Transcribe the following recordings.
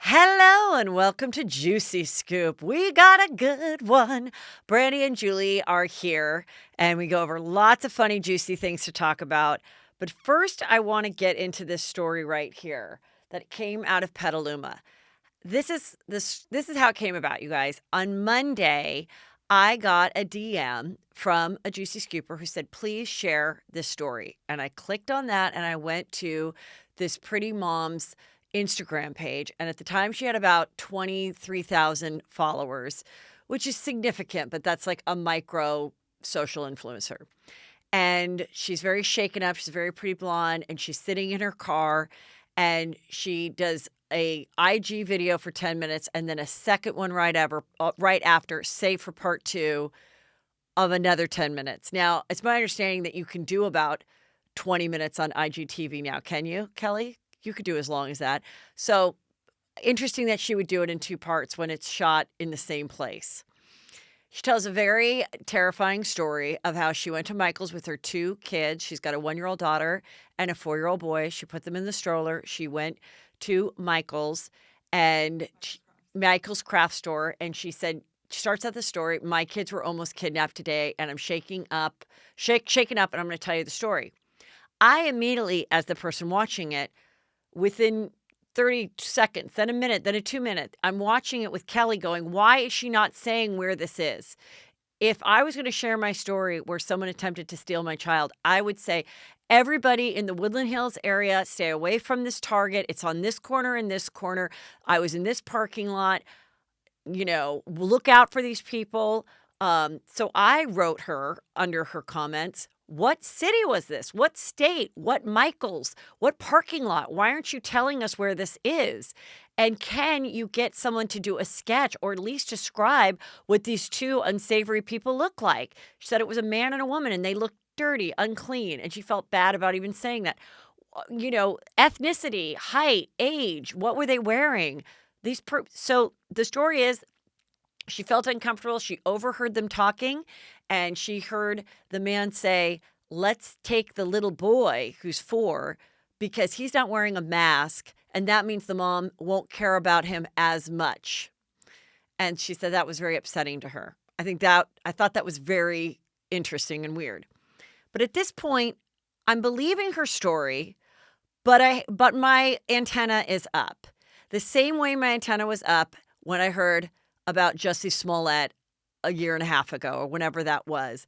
Hello and welcome to Juicy Scoop. We got a good one. Brandy and Julie are here and we go over lots of funny, juicy things to talk about. But first, I want to get into this story right here that came out of Petaluma. This is how it came about, you guys. On Monday, I got a DM from a Juicy Scooper who said, please share this story. And I clicked on that and I went to this pretty mom's Instagram page. And at the time, she had about 23,000 followers, which is significant, but that's like a micro social influencer. And she's very shaken up. She's very pretty blonde, and she's sitting in her car, and she does a IG video for 10 minutes and then a second one right after, save for part 2 of another 10 minutes. Now, it's my understanding that you can do about 20 minutes on IGTV now. Can you, Kelly? You could do as long as that. So interesting that she would do it in 2 parts when it's shot in the same place. She tells a very terrifying story of how she went to Michael's with her 2 kids. She's got a 1-year-old daughter and a 4-year-old boy. She put them in the stroller. She went to Michael's craft store, and she said, she starts out the story, my kids were almost kidnapped today, and I'm shaken up, and I'm going to tell you the story. I immediately, as the person watching it, within 30 seconds, then a minute, then a 2 minute, I'm watching it with Kelly going, why is she not saying where this is? If I was going to share my story where someone attempted to steal my child, I would say, everybody in the Woodland Hills area, stay away from this Target. It's on this corner and this corner. I was in this parking lot. Look out for these people. So I wrote her under her comments, what city was this? What state? What Michael's? What parking lot? Why aren't you telling us where this is? And can you get someone to do a sketch or at least describe what these 2 unsavory people look like? She said it was a man and a woman and they looked dirty, unclean, and she felt bad about even saying that. Ethnicity, height, age, what were they wearing? So the story is, she felt uncomfortable. She overheard them talking, and she heard the man say, let's take the little boy who's 4 because he's not wearing a mask, and that means the mom won't care about him as much. And she said that was very upsetting to her. I thought that was very interesting and weird. But at this point, I'm believing her story, but my antenna is up. The same way my antenna was up when I heard about Jussie Smollett a year and a half ago or whenever that was.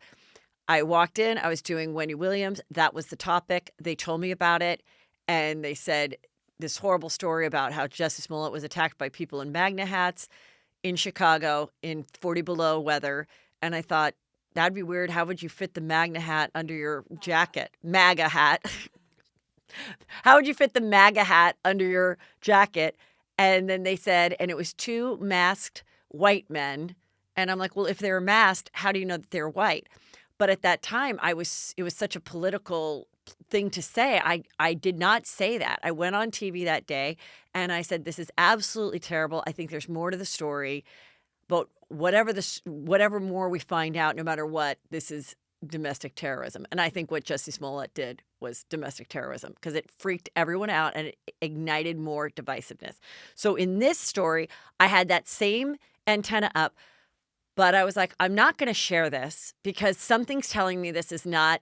I walked in, I was doing Wendy Williams. That was the topic. They told me about it, and they said this horrible story about how Jussie Smollett was attacked by people in MAGA hats in Chicago in 40 below weather. And I thought, that'd be weird. How would you fit the MAGA hat under your jacket? MAGA hat. How would you fit the MAGA hat under your jacket? And then they said, and it was 2 masked white men. And I'm like, well, if they were masked, how do you know that they're white? But at that time, it was such a political thing to say. I did not say that. I went on TV that day and I said, this is absolutely terrible. I think there's more to the story. But whatever more we find out, no matter what, this is domestic terrorism. And I think what Jussie Smollett did was domestic terrorism because it freaked everyone out and it ignited more divisiveness. So in this story, I had that same antenna up, but I was like, I'm not going to share this because something's telling me this is not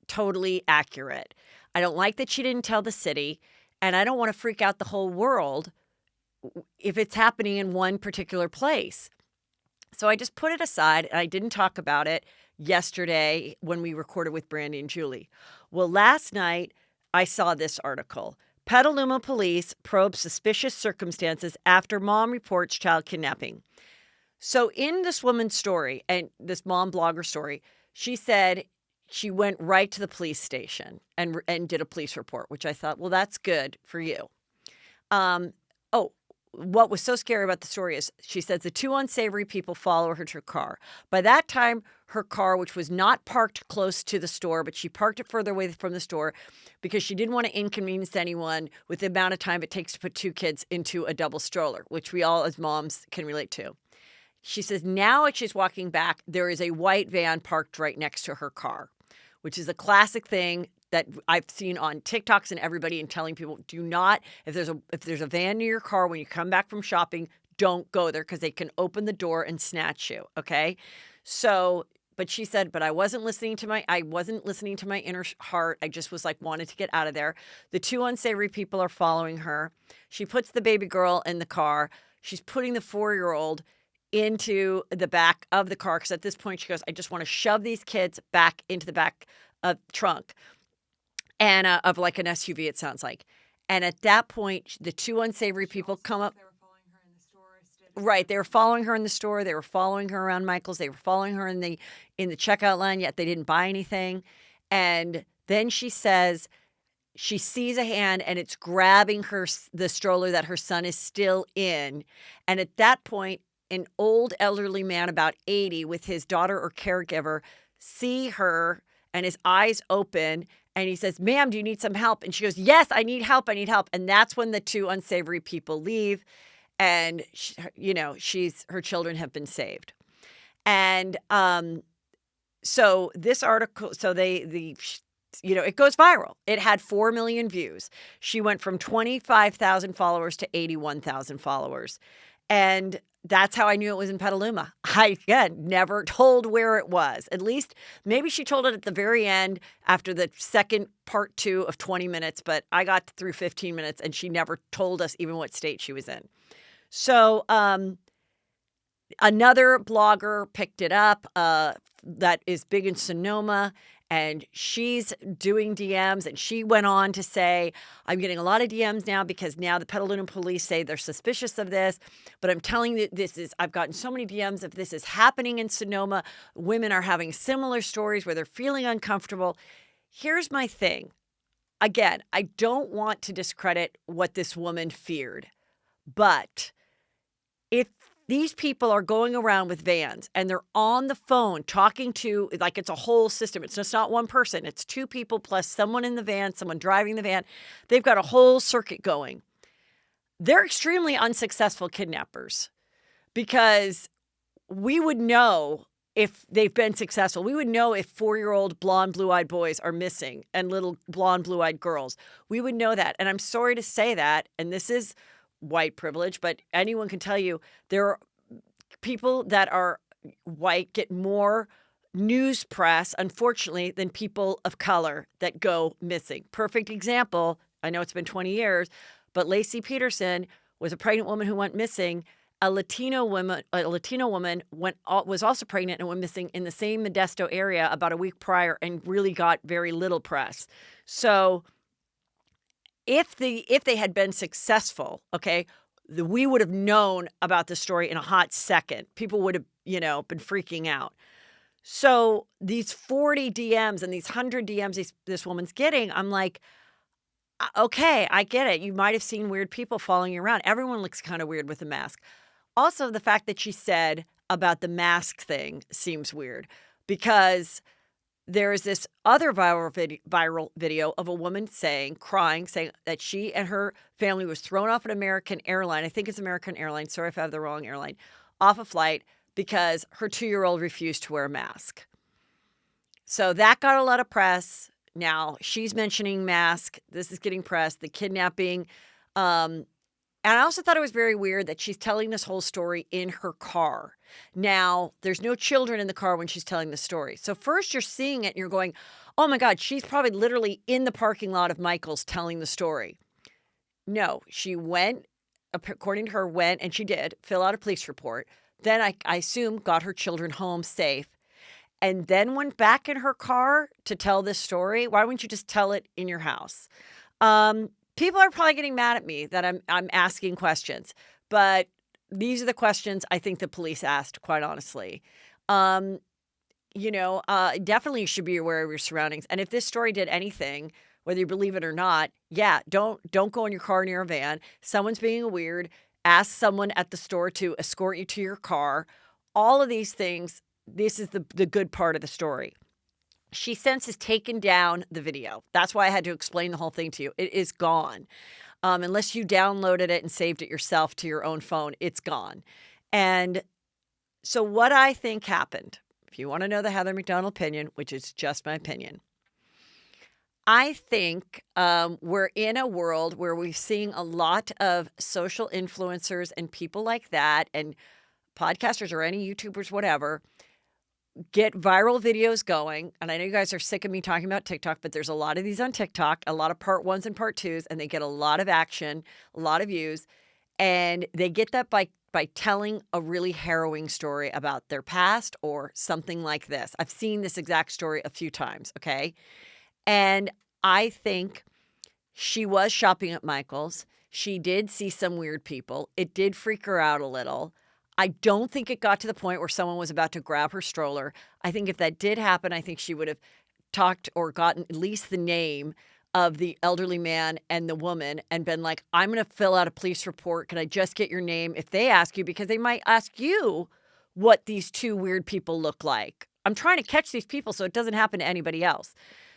totally accurate. I don't like that she didn't tell the city, and I don't want to freak out the whole world if it's happening in one particular place. So I just put it aside and I didn't talk about it yesterday when we recorded with Brandy and Julie. Well, last night I saw this article. Petaluma police probe suspicious circumstances after mom reports child kidnapping. So in this woman's story and this mom blogger story, she said she went right to the police station and did a police report, which I thought, well, that's good for you. What was so scary about the story is she says the 2 unsavory people follow her to her car. By that time, her car, which was not parked close to the store, but she parked it further away from the store because she didn't want to inconvenience anyone with the amount of time it takes to put 2 kids into a double stroller, which we all as moms can relate to. She says now as she's walking back, there is a white van parked right next to her car, which is a classic thing that I've seen on TikToks and everybody, and telling people, do not, if there's a van near your car when you come back from shopping, don't go there because they can open the door and snatch you. Okay. So, but she said, but I wasn't listening to my inner heart. I just was like, wanted to get out of there. The two unsavory people are following her. She puts the baby girl in the car. She's putting the 4-year-old into the back of the car because at this point she goes, I just want to shove these kids back into the back trunk and of like an SUV, it sounds like. And at that point, the two unsavory people come up. They were following her in the store. Right, they were following her in the store. They were following her around Michael's. They were following her in the checkout line. Yet they didn't buy anything. And then she says she sees a hand and it's grabbing the stroller that her son is still in. And at that point, an old elderly man, about 80, with his daughter or caregiver, see her and his eyes open. And he says, ma'am, do you need some help? And she goes, yes, I need help. I need help. And that's when the two unsavory people leave. And, her children have been saved. And so this article, it goes viral. It had 4 million views. She went from 25,000 followers to 81,000 followers. And that's how I knew it was in Petaluma. I, again, never told where it was. At least maybe she told it at the very end after the second part 2 of 20 minutes, but I got through 15 minutes and she never told us even what state she was in. So another blogger picked it up that is big in Sonoma, and she's doing DMs, and she went on to say, I'm getting a lot of DMs now because now the Petaluma police say they're suspicious of this, but I'm telling you, I've gotten so many DMs if this is happening in Sonoma. Women are having similar stories where they're feeling uncomfortable. Here's my thing. Again, I don't want to discredit what this woman feared, but if these people are going around with vans and they're on the phone talking to, like, it's a whole system. It's just not one person. It's 2 people plus someone in the van, someone driving the van. They've got a whole circuit going. They're extremely unsuccessful kidnappers because we would know if they've been successful. We would know if 4-year-old blonde, blue-eyed boys are missing and little blonde, blue-eyed girls. We would know that. And I'm sorry to say that, and this is white privilege, but anyone can tell you there are people that are white get more news press, unfortunately, than people of color that go missing. Perfect example. I know it's been 20 years, but Lacey Peterson was a pregnant woman who went missing. A Latino woman was also pregnant and went missing in the same Modesto area about a week prior and really got very little press. So if they had been successful, okay, we would have known about the story in a hot second. People would have, been freaking out. So these 40 DMs and these 100 DMs this woman's getting, I'm like, okay, I get it. You might have seen weird people following you around. Everyone looks kind of weird with a mask. Also, the fact that she said about the mask thing seems weird because there is this other viral video of a woman crying, saying that she and her family was thrown off an American airline. I think it's American Airlines. Sorry if I have the wrong airline. Off a flight because her 2-year-old refused to wear a mask. So that got a lot of press. Now she's mentioning mask. This is getting press. The kidnapping. And I also thought it was very weird that she's telling this whole story in her car. Now, there's no children in the car when she's telling the story. So first you're seeing it and you're going, oh my God, she's probably literally in the parking lot of Michael's telling the story. No, she went, according to her, and she did fill out a police report. Then I assume got her children home safe and then went back in her car to tell this story. Why wouldn't you just tell it in your house? People are probably getting mad at me that I'm asking questions, but these are the questions I think the police asked, quite honestly. Definitely you should be aware of your surroundings. And if this story did anything, whether you believe it or not, don't go in your car near a van. Someone's being weird. Ask someone at the store to escort you to your car. All of these things, this is the good part of the story. She since has taken down the video. That's why I had to explain the whole thing to you. It is gone. Unless you downloaded it and saved it yourself to your own phone, it's gone. And so what I think happened, if you want to know the Heather McDonald opinion, which is just my opinion, I think we're in a world where we're seeing a lot of social influencers and people like that, and podcasters or any YouTubers, whatever, get viral videos going. And I know you guys are sick of me talking about TikTok, but there's a lot of these on TikTok, a lot of part ones and part twos, and they get a lot of action, a lot of views. And they get that by telling a really harrowing story about their past or something like this. I've seen this exact story a few times, okay? And I think she was shopping at Michael's. She did see some weird people. It did freak her out a little. I don't think it got to the point where someone was about to grab her stroller. I think if that did happen, I think she would have talked or gotten at least the name of the elderly man and the woman and been like, I'm going to fill out a police report. Can I just get your name if they ask you? Because they might ask you what these two weird people look like. I'm trying to catch these people so it doesn't happen to anybody else.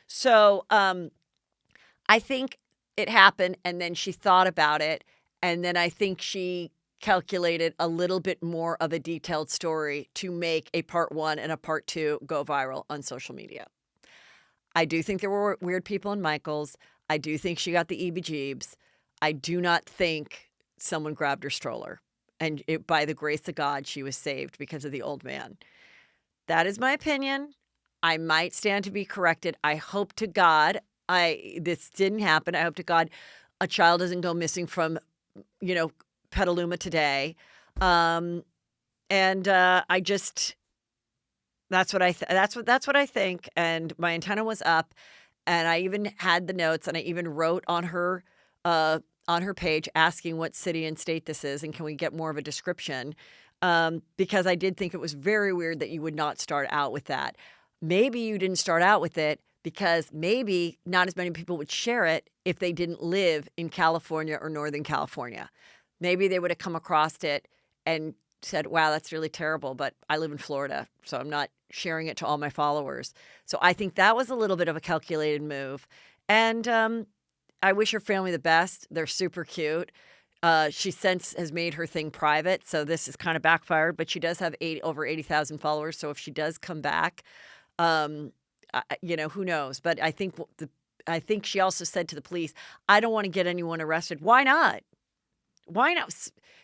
So I think it happened, and then she thought about it, and then I think she calculated a little bit more of a detailed story to make a part one and a part two go viral on social media. I do think there were weird people in Michael's. I do think she got the EBGBs. I do not think someone grabbed her stroller. And by the grace of God, she was saved because of the old man. That is my opinion. I might stand to be corrected. I hope to God this didn't happen. I hope to God a child doesn't go missing from, Petaluma today. I just that's what I think. And my antenna was up, and I even had the notes, and I even wrote on her page asking what city and state this is, and can we get more of a description? Because I did think it was very weird that you would not start out with that. Maybe you didn't start out with it because maybe not as many people would share it if they didn't live in California or Northern California. Maybe they would have come across it and said, wow, that's really terrible, but I live in Florida, so I'm not sharing it to all my followers. So I think that was a little bit of a calculated move. And I wish her family the best. They're super cute. She since has made her thing private, so this is kind of backfired, but she does have over 80,000 followers. So if she does come back, who knows? But I think she also said to the police, I don't want to get anyone arrested. Why not? Why not?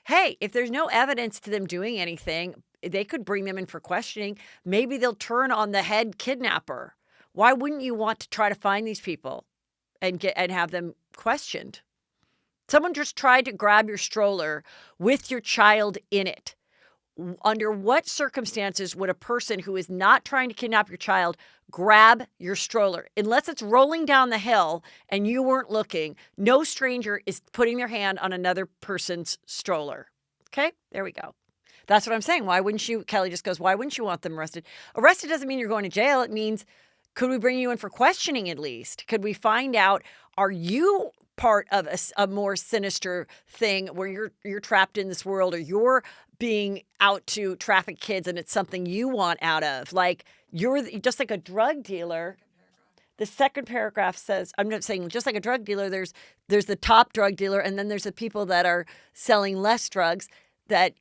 Hey, if there's no evidence to them doing anything, they could bring them in for questioning. Maybe they'll turn on the head kidnapper. Why wouldn't you want to try to find these people and have them questioned? Someone just tried to grab your stroller with your child in it. Under what circumstances would a person who is not trying to kidnap your child grab your stroller? Unless it's rolling down the hill and you weren't looking, no stranger is putting their hand on another person's stroller. Okay, there we go. That's what I'm saying. Why wouldn't you? Kelly just goes, why wouldn't you want them arrested? Arrested doesn't mean you're going to jail. It means, could we bring you in for questioning at least? Could we find out, are you part of a more sinister thing where you're trapped in this world, or you're being out to traffic kids and it's something you want out of? Like, you're just like a drug dealer. The second paragraph says, I'm not saying just like a drug dealer, there's the top drug dealer, and then there's the people that are selling less drugs that,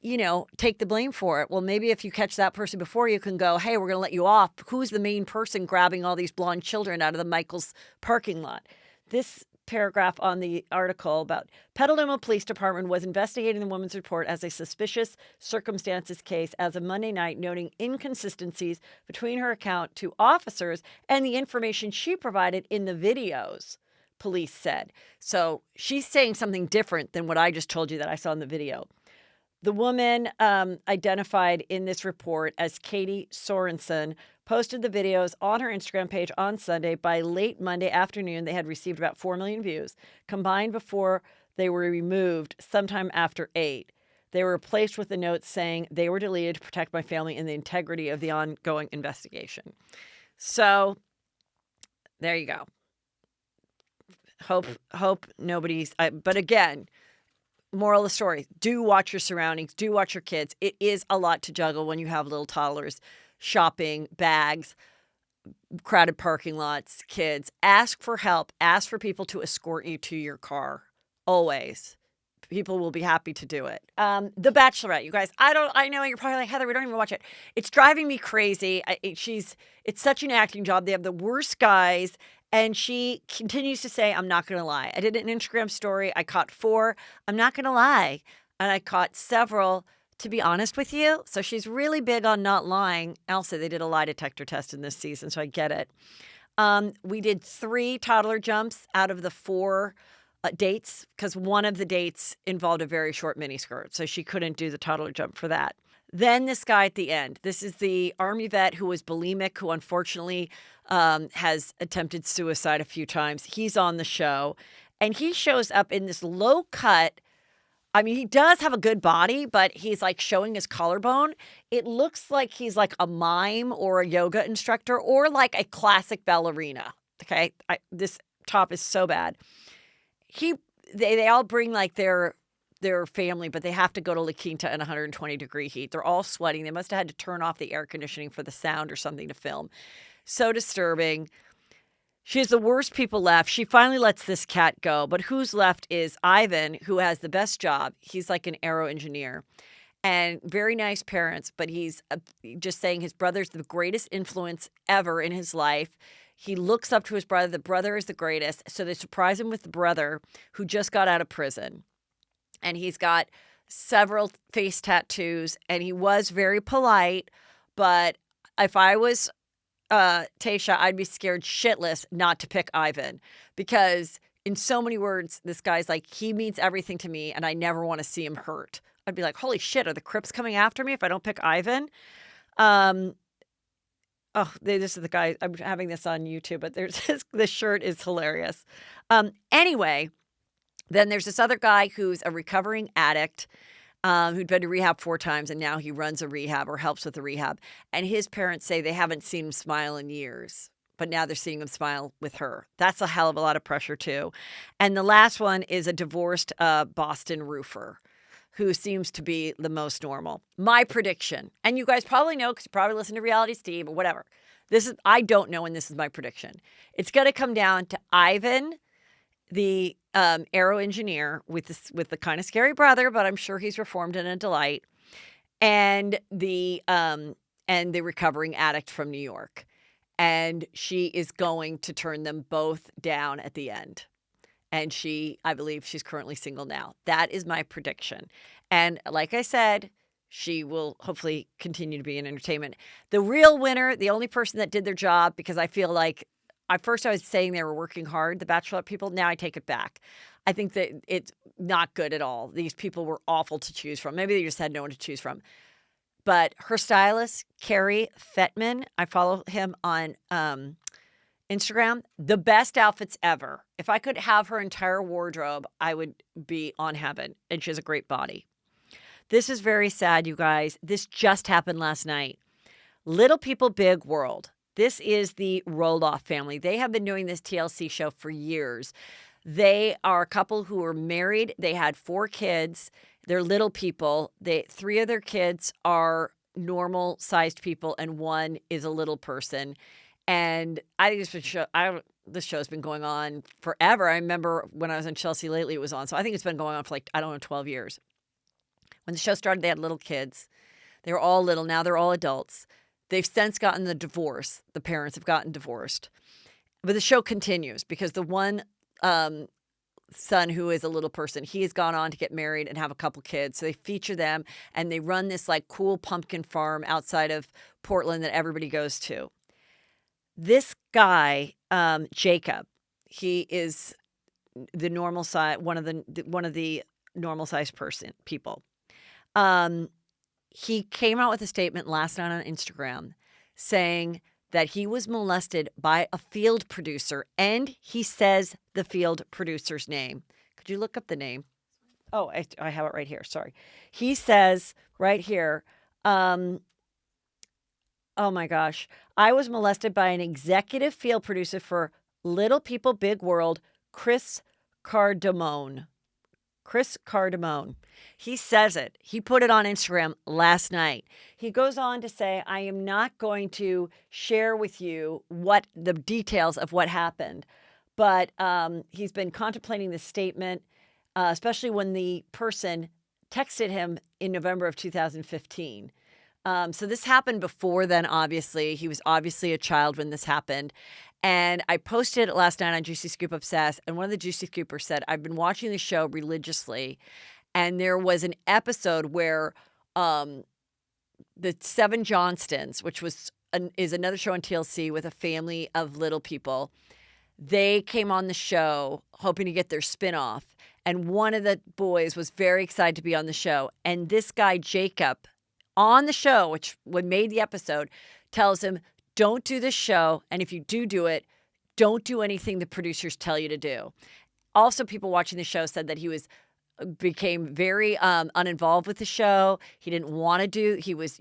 take the blame for it. Well, maybe if you catch that person before, you can go, hey, we're going to let you off. Who's the main person grabbing all these blonde children out of the Michael's parking lot? This paragraph on the article about Petaluma Police Department was investigating the woman's report as a suspicious circumstances case as of Monday night, noting inconsistencies between her account to officers and the information she provided in the videos, police said. So she's saying something different than what I just told you that I saw in the video. The woman identified in this report as Katie Sorensen posted the videos on her Instagram page on Sunday. By late Monday afternoon, they had received about 4 million views, combined before they were removed sometime after 8. They were replaced with a note saying they were deleted to protect my family and the integrity of the ongoing investigation. So there you go. Hope nobody's, but again, moral of the story, do watch your surroundings, do watch your kids. It is a lot to juggle when you have little toddlers, shopping, bags, crowded parking lots, kids. Ask for help. Ask for people to escort you to your car. Always. People will be happy to do it. The Bachelorette, you guys. I know you're probably like, Heather, we don't even watch it. It's driving me crazy. It's such an acting job. They have the worst guys, And she continues to say, I'm not going to lie. I did an Instagram story. I caught 4. I'm not going to lie. And I caught several, to be honest with you. So she's really big on not lying. Also, they did a lie detector test in this season, so I get it. We did 3 toddler jumps out of the 4 dates because one of the dates involved a very short miniskirt. So she couldn't do the toddler jump for that. Then this guy at the end. This is the Army vet who was bulimic, who unfortunately has attempted suicide a few times. He's on the show. And he shows up in this low cut. I mean, he does have a good body, but he's like showing his collarbone. It looks like he's like a mime or a yoga instructor or like a classic ballerina. Okay. This top is so bad. They all bring like their family, but they have to go to La Quinta in 120-degree heat. They're all sweating. They must have had to turn off the air conditioning for the sound or something to film. So disturbing. She has the worst people left. She finally lets this cat go. But who's left is Ivan, who has the best job. He's like an aero engineer and very nice parents. But he's just saying his brother's the greatest influence ever in his life. He looks up to his brother. The brother is the greatest. So they surprise him with the brother who just got out of prison. And he's got several face tattoos. And he was very polite. But if I was Tayshia, I'd be scared shitless not to pick Ivan because in so many words, this guy's like, he means everything to me and I never want to see him hurt. I'd be like, holy shit, are the Crips coming after me if I don't pick Ivan? This is the guy, I'm having this on YouTube, but this shirt is hilarious. Anyway, then there's this other guy who's a recovering addict who'd been to rehab 4 times, and now he runs a rehab or helps with the rehab. And his parents say they haven't seen him smile in years, but now they're seeing him smile with her. That's a hell of a lot of pressure, too. And the last one is a divorced Boston roofer who seems to be the most normal. My prediction, and you guys probably know because you probably listen to Reality Steve or whatever. I don't know, and this is my prediction. It's going to come down to Ivan, the aero engineer with the kind of scary brother, but I'm sure he's reformed and a delight, and the recovering addict from New York. And she is going to turn them both down at the end. And I believe she's currently single now. That is my prediction. And like I said, she will hopefully continue to be in entertainment. The real winner, the only person that did their job, because I feel like at first I was saying they were working hard, the Bachelorette people. Now I take it back. I think that it's not good at all. These people were awful to choose from. Maybe they just had no one to choose from. But her stylist, Carrie Fettman, I follow him on Instagram, the best outfits ever. If I could have her entire wardrobe, I would be on heaven. And she has a great body. This is very sad, you guys. This just happened last night. Little People, Big World. This is the Roloff family. They have been doing this TLC show for years. They are a couple who are married. They had 4 kids. They're little people. 3 of their kids are normal-sized people, and 1 is a little person. And I think this show's been going on forever. I remember when I was in Chelsea lately, it was on. So I think it's been going on for 12 years. When the show started, they had little kids. They were all little. Now they're all adults. They've since gotten the divorce. The parents have gotten divorced. But the show continues because the one son who is a little person, he has gone on to get married and have a couple kids. So they feature them and they run this cool pumpkin farm outside of Portland that everybody goes to. This guy, Jacob, he is the normal size, one of the normal sized people. He came out with a statement last night on Instagram saying that he was molested by a field producer, and he says the field producer's name. Could you look up the name? Oh, I have it right here. Sorry. He says right here, oh my gosh, I was molested by an executive field producer for Little People, Big World, Chris Cardamone. He says it. He put it on Instagram last night. He goes on to say, I am not going to share with you what the details of what happened, but he's been contemplating this statement, especially when the person texted him in November of 2015. So this happened before then, obviously. He was obviously a child when this happened. And I posted it last night on Juicy Scoop Obsessed, and one of the Juicy Scoopers said, I've been watching the show religiously, and there was an episode where the Seven Johnstons, which is another show on TLC with a family of little people, they came on the show hoping to get their spinoff. And one of the boys was very excited to be on the show. And this guy, Jacob, on the show, which made the episode, tells him, don't do this show. And if you do it, don't do anything the producers tell you to do. Also, people watching the show said that he became very uninvolved with the show. He didn't want to do. He was,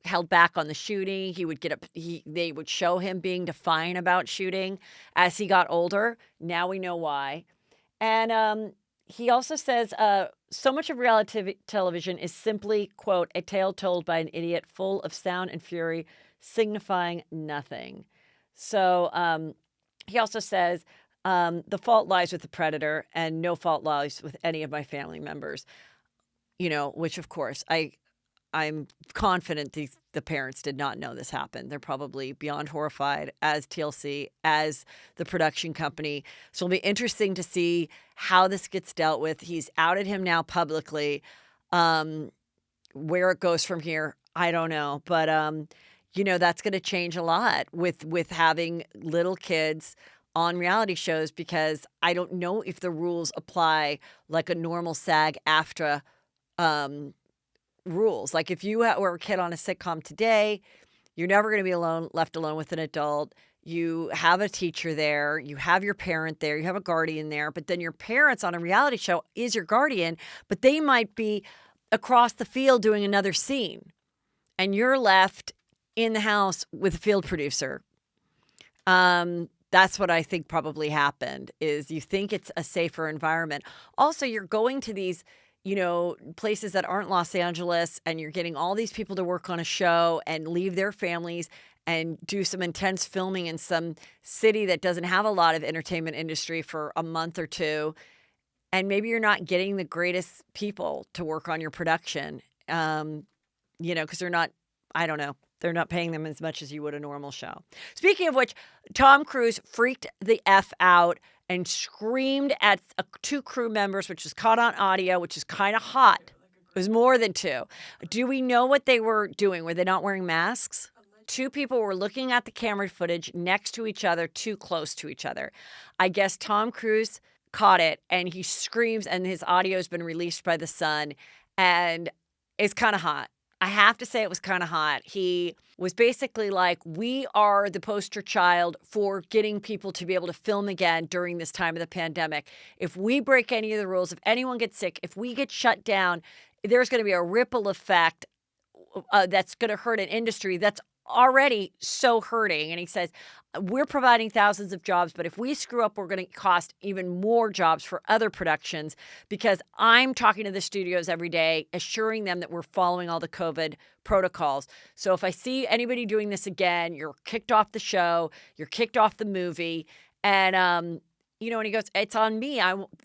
held back on the shooting. He would get up. They would show him being defiant about shooting as he got older. Now we know why. And he also says, so much of reality television is simply, quote, a tale told by an idiot full of sound and fury, signifying nothing. So he also says, the fault lies with the predator and no fault lies with any of my family members, which of course I'm confident the parents did not know this happened. They're probably beyond horrified as TLC, as the production company. So it'll be interesting to see how this gets dealt with. He's outed him now publicly. Where it goes from here, I don't know. But, that's going to change a lot with having little kids on reality shows, because I don't know if the rules apply like a normal SAG-AFTRA rules. Like if you were a kid on a sitcom today, you're never going to be left alone with an adult. You have a teacher there, you have your parent there, you have a guardian there, but then your parents on a reality show is your guardian, but they might be across the field doing another scene, and you're left in the house with a field producer. That's what I think probably happened, is you think it's a safer environment. Also, you're going to these, places that aren't Los Angeles, and you're getting all these people to work on a show and leave their families and do some intense filming in some city that doesn't have a lot of entertainment industry for a month or two. And maybe you're not getting the greatest people to work on your production, because they're not, I don't know. They're not paying them as much as you would a normal show. Speaking of which, Tom Cruise freaked the F out and screamed at two crew members, which was caught on audio, which is kind of hot. It was more than two. Do we know what they were doing? Were they not wearing masks? Two people were looking at the camera footage next to each other, too close to each other. I guess Tom Cruise caught it, and he screams, and his audio has been released by The Sun, and it's kind of hot. I have to say it was kind of hot. He was basically like, we are the poster child for getting people to be able to film again during this time of the pandemic. If we break any of the rules, if anyone gets sick, if we get shut down, there's going to be a ripple effect that's going to hurt an industry that's already so hurting. And he says, we're providing thousands of jobs, but if we screw up, we're going to cost even more jobs for other productions, because I'm talking to the studios every day, assuring them that we're following all the COVID protocols. So if I see anybody doing this again, you're kicked off the show, you're kicked off the movie. And, and he goes, it's on me.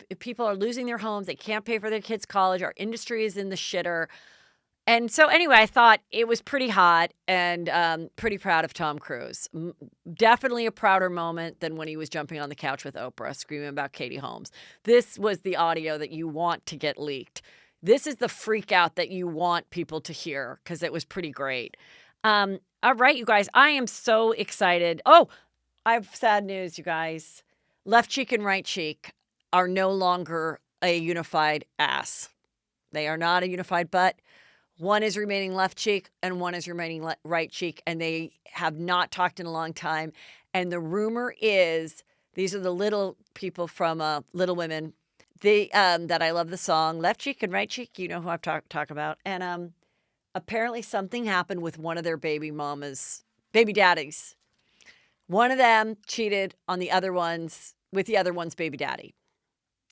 If people are losing their homes, they can't pay for their kids' college, our industry is in the shitter. And so anyway, I thought it was pretty hot, and pretty proud of Tom Cruise. Definitely a prouder moment than when he was jumping on the couch with Oprah screaming about Katie Holmes. This was the audio that you want to get leaked. This is the freak out that you want people to hear, because it was pretty great. All right, you guys, I am so excited. Oh, I have sad news, you guys. Left cheek and right cheek are no longer a unified ass. They are not a unified butt. One is remaining left cheek and one is remaining right cheek, and they have not talked in a long time. And the rumor is, these are the little people from Little Women, that I love the song, Left Cheek and Right Cheek, you know who I'm talk about. And apparently something happened with one of their baby daddies. One of them cheated on the other one's, with the other one's baby daddy.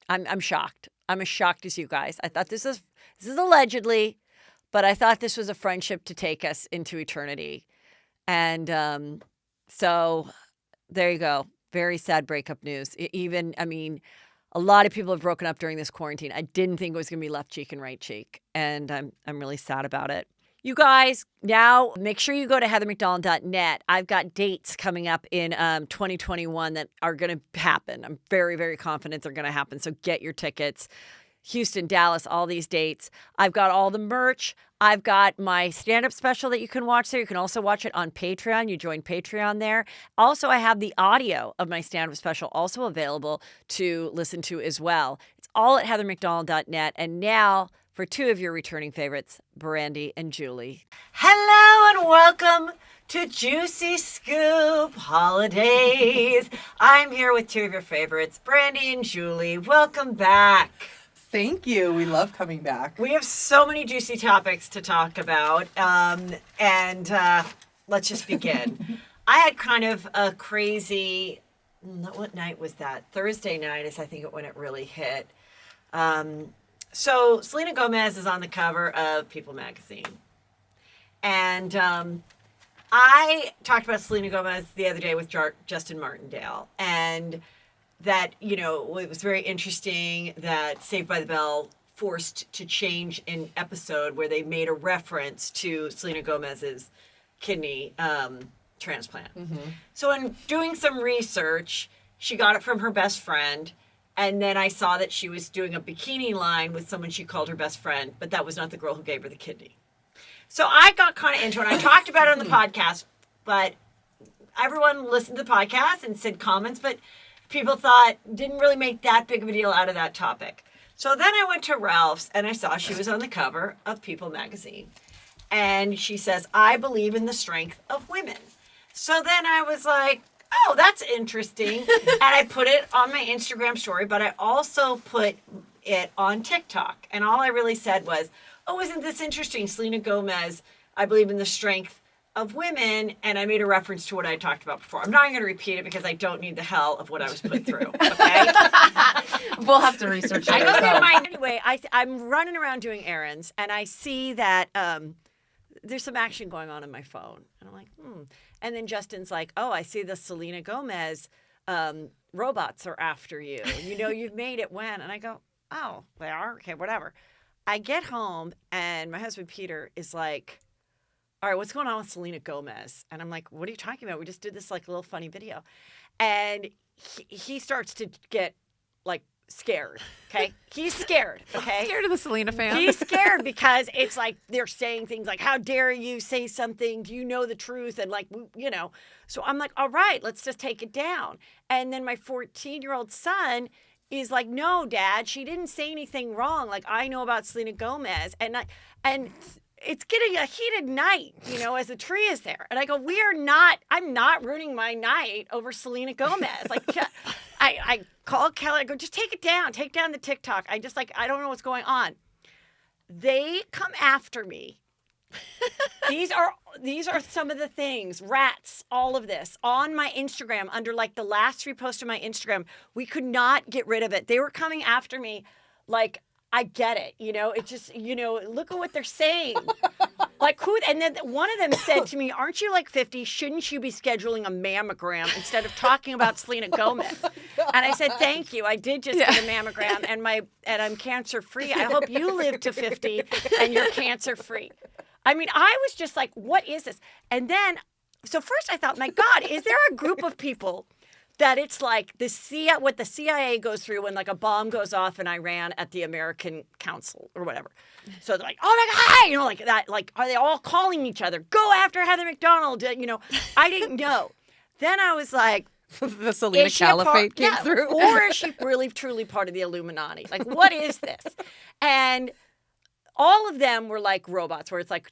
I'm shocked. I'm as shocked as you guys. I thought this is allegedly, but I thought this was a friendship to take us into eternity. And so there you go. Very sad breakup news. A lot of people have broken up during this quarantine. I didn't think it was going to be left cheek and right cheek. And I'm really sad about it. You guys, now make sure you go to heathermcdonald.net. I've got dates coming up in 2021 that are going to happen. I'm very, very confident they're going to happen. So get your tickets. Houston, Dallas, all these dates. I've got all the merch. I've got my stand-up special that you can watch there. You can also watch it on Patreon. You join Patreon there. Also, I have the audio of my stand-up special also available to listen to as well. It's all at heathermcdonald.net. And now, for two of your returning favorites, Brandy and Julie. Hello and welcome to Juicy Scoop Holidays. I'm here with two of your favorites, Brandy and Julie. Welcome back. Thank you. We love coming back. We have so many juicy topics to talk about, and let's just begin. I had kind of a crazy, what night was that? Thursday night is I think when it really hit. So Selena Gomez is on the cover of People magazine. And I talked about Selena Gomez the other day with Justin Martindale. And that, you know, it was very interesting that Saved by the Bell forced to change an episode where they made a reference to Selena Gomez's kidney transplant. Mm-hmm. So in doing some research, she got it from her best friend. And then I saw that she was doing a bikini line with someone she called her best friend, but that was not the girl who gave her the kidney. So I got kind of into it. I talked about it on the podcast, but everyone listened to the podcast and said comments, but people didn't really make that big of a deal out of that topic. So then I went to Ralph's and I saw she was on the cover of People magazine. And she says, I believe in the strength of women. So then I was like, oh, that's interesting. And I put it on my Instagram story, but I also put it on TikTok. And all I really said was, oh, isn't this interesting? Selena Gomez, I believe in the strength of women. And I made a reference to what I talked about before. I'm not going to repeat it because I don't need the hell of what I was put through. Okay? We'll have to research it ourselves. Anyway, I'm running around doing errands, and I see that there's some action going on my phone. And I'm like, And then Justin's like, oh, I see the Selena Gomez robots are after you. You know, you've made it when? And I go, oh, they are? Okay, whatever. I get home, and my husband, Peter, is like, all right, what's going on with Selena Gomez? And I'm like, what are you talking about? We just did this, like, little funny video. And he starts to get, like, scared, okay? He's scared, okay? Scared of the Selena fan. He's scared because it's like they're saying things like, how dare you say something? Do you know the truth? And like, you know. So I'm like, all right, let's just take it down. And then my 14-year-old son is like, no, Dad, she didn't say anything wrong. Like, I know about Selena Gomez. And it's getting a heated night, you know, as the tree is there. And I go, I'm not ruining my night over Selena Gomez. Like, I call Kelly, I go, just take down the TikTok. I don't know what's going on. They come after me. These are some of the things, rats, all of this on my Instagram under like the last 3 posts of my Instagram. We could not get rid of it. They were coming after me like, I get it, you know, it just, you know, look at what they're saying. Like who, and then one of them said to me, aren't you like 50? Shouldn't you be scheduling a mammogram instead of talking about Selena Gomez? And I said, thank you. I did just get a mammogram and I'm cancer free. I hope you live to 50 and you're cancer free. I mean, I was just like, what is this? And then, so first I thought, my God, is there a group of people that it's like what the CIA goes through when like a bomb goes off in Iran at the American Council or whatever. So they're like, oh my God, you know, like that, like, are they all calling each other? Go after Heather McDonald. You know, I didn't know. Then I was like, the Selena Caliphate came through. Or is she really truly part of the Illuminati? Like, what is this? And all of them were like robots where it's like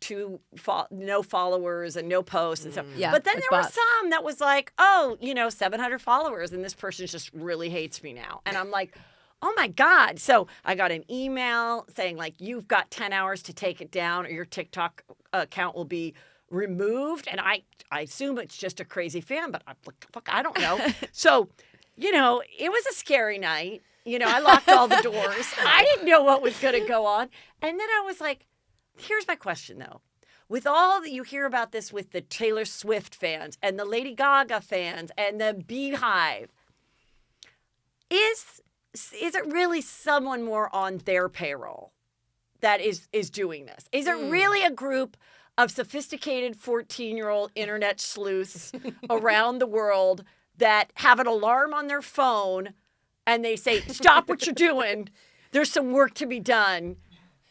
no followers and no posts and stuff. Yeah, but then like there bots. were some that was like, oh, you know, 700 followers and this person just really hates me now. And I'm like, oh my God. So I got an email saying like, you've got 10 hours to take it down or your TikTok account will be removed. And I assume it's just a crazy fan, but I'm like, fuck, I don't know. So, you know, it was a scary night. You know, I locked all the doors. I didn't know what was going to go on. And then I was like, here's my question, though. With all that you hear about this with the Taylor Swift fans and the Lady Gaga fans and the Beehive, is it really someone more on their payroll that is doing this? Is it really a group of sophisticated 14-year-old internet sleuths around the world that have an alarm on their phone and they say, stop what you're doing. There's some work to be done.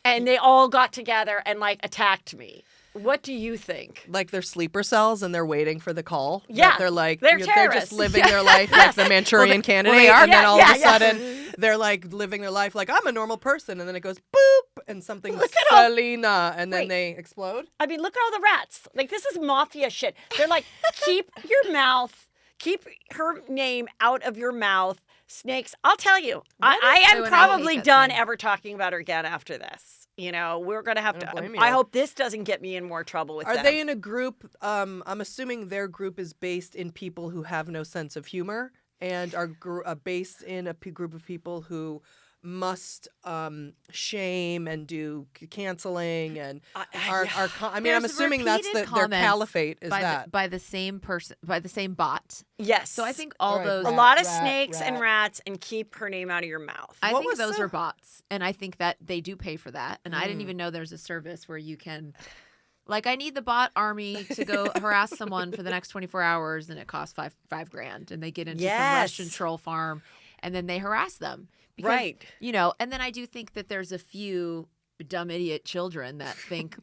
And they all got together and like attacked me. What do you think? Like they're sleeper cells and they're waiting for the call. Yeah. They're like, they're they're just living their life like the Manchurian Candidate. they are. And then all of a Yeah. sudden they're like living their life like, I'm a normal person. And then it goes boop and something Look at all- Selena. And then Wait. they explode. I mean, look at all the rats. Like, this is mafia shit. They're like, keep her name out of your mouth. Snakes. I'll tell you, I am probably done ever talking about her again after this. You know, we're going to have to. I hope this doesn't get me in more trouble with them. Are they in a group? I'm assuming their group is based in people who have no sense of humor and are based in a group of people who must shame and do canceling and I'm assuming that's their caliphate is by the same person, by the same bot. Yes. So I think all those a lot of snakes and rats and keep her name out of your mouth. I think those are bots, and I think that they do pay for that. And I didn't even know there's a service where you can. Like, I need the bot army to go harass someone for the next 24 hours, and it costs $5 grand, and they get into some Russian troll farm, and then they harass them. Because, you know, and then I do think that there's a few dumb idiot children that think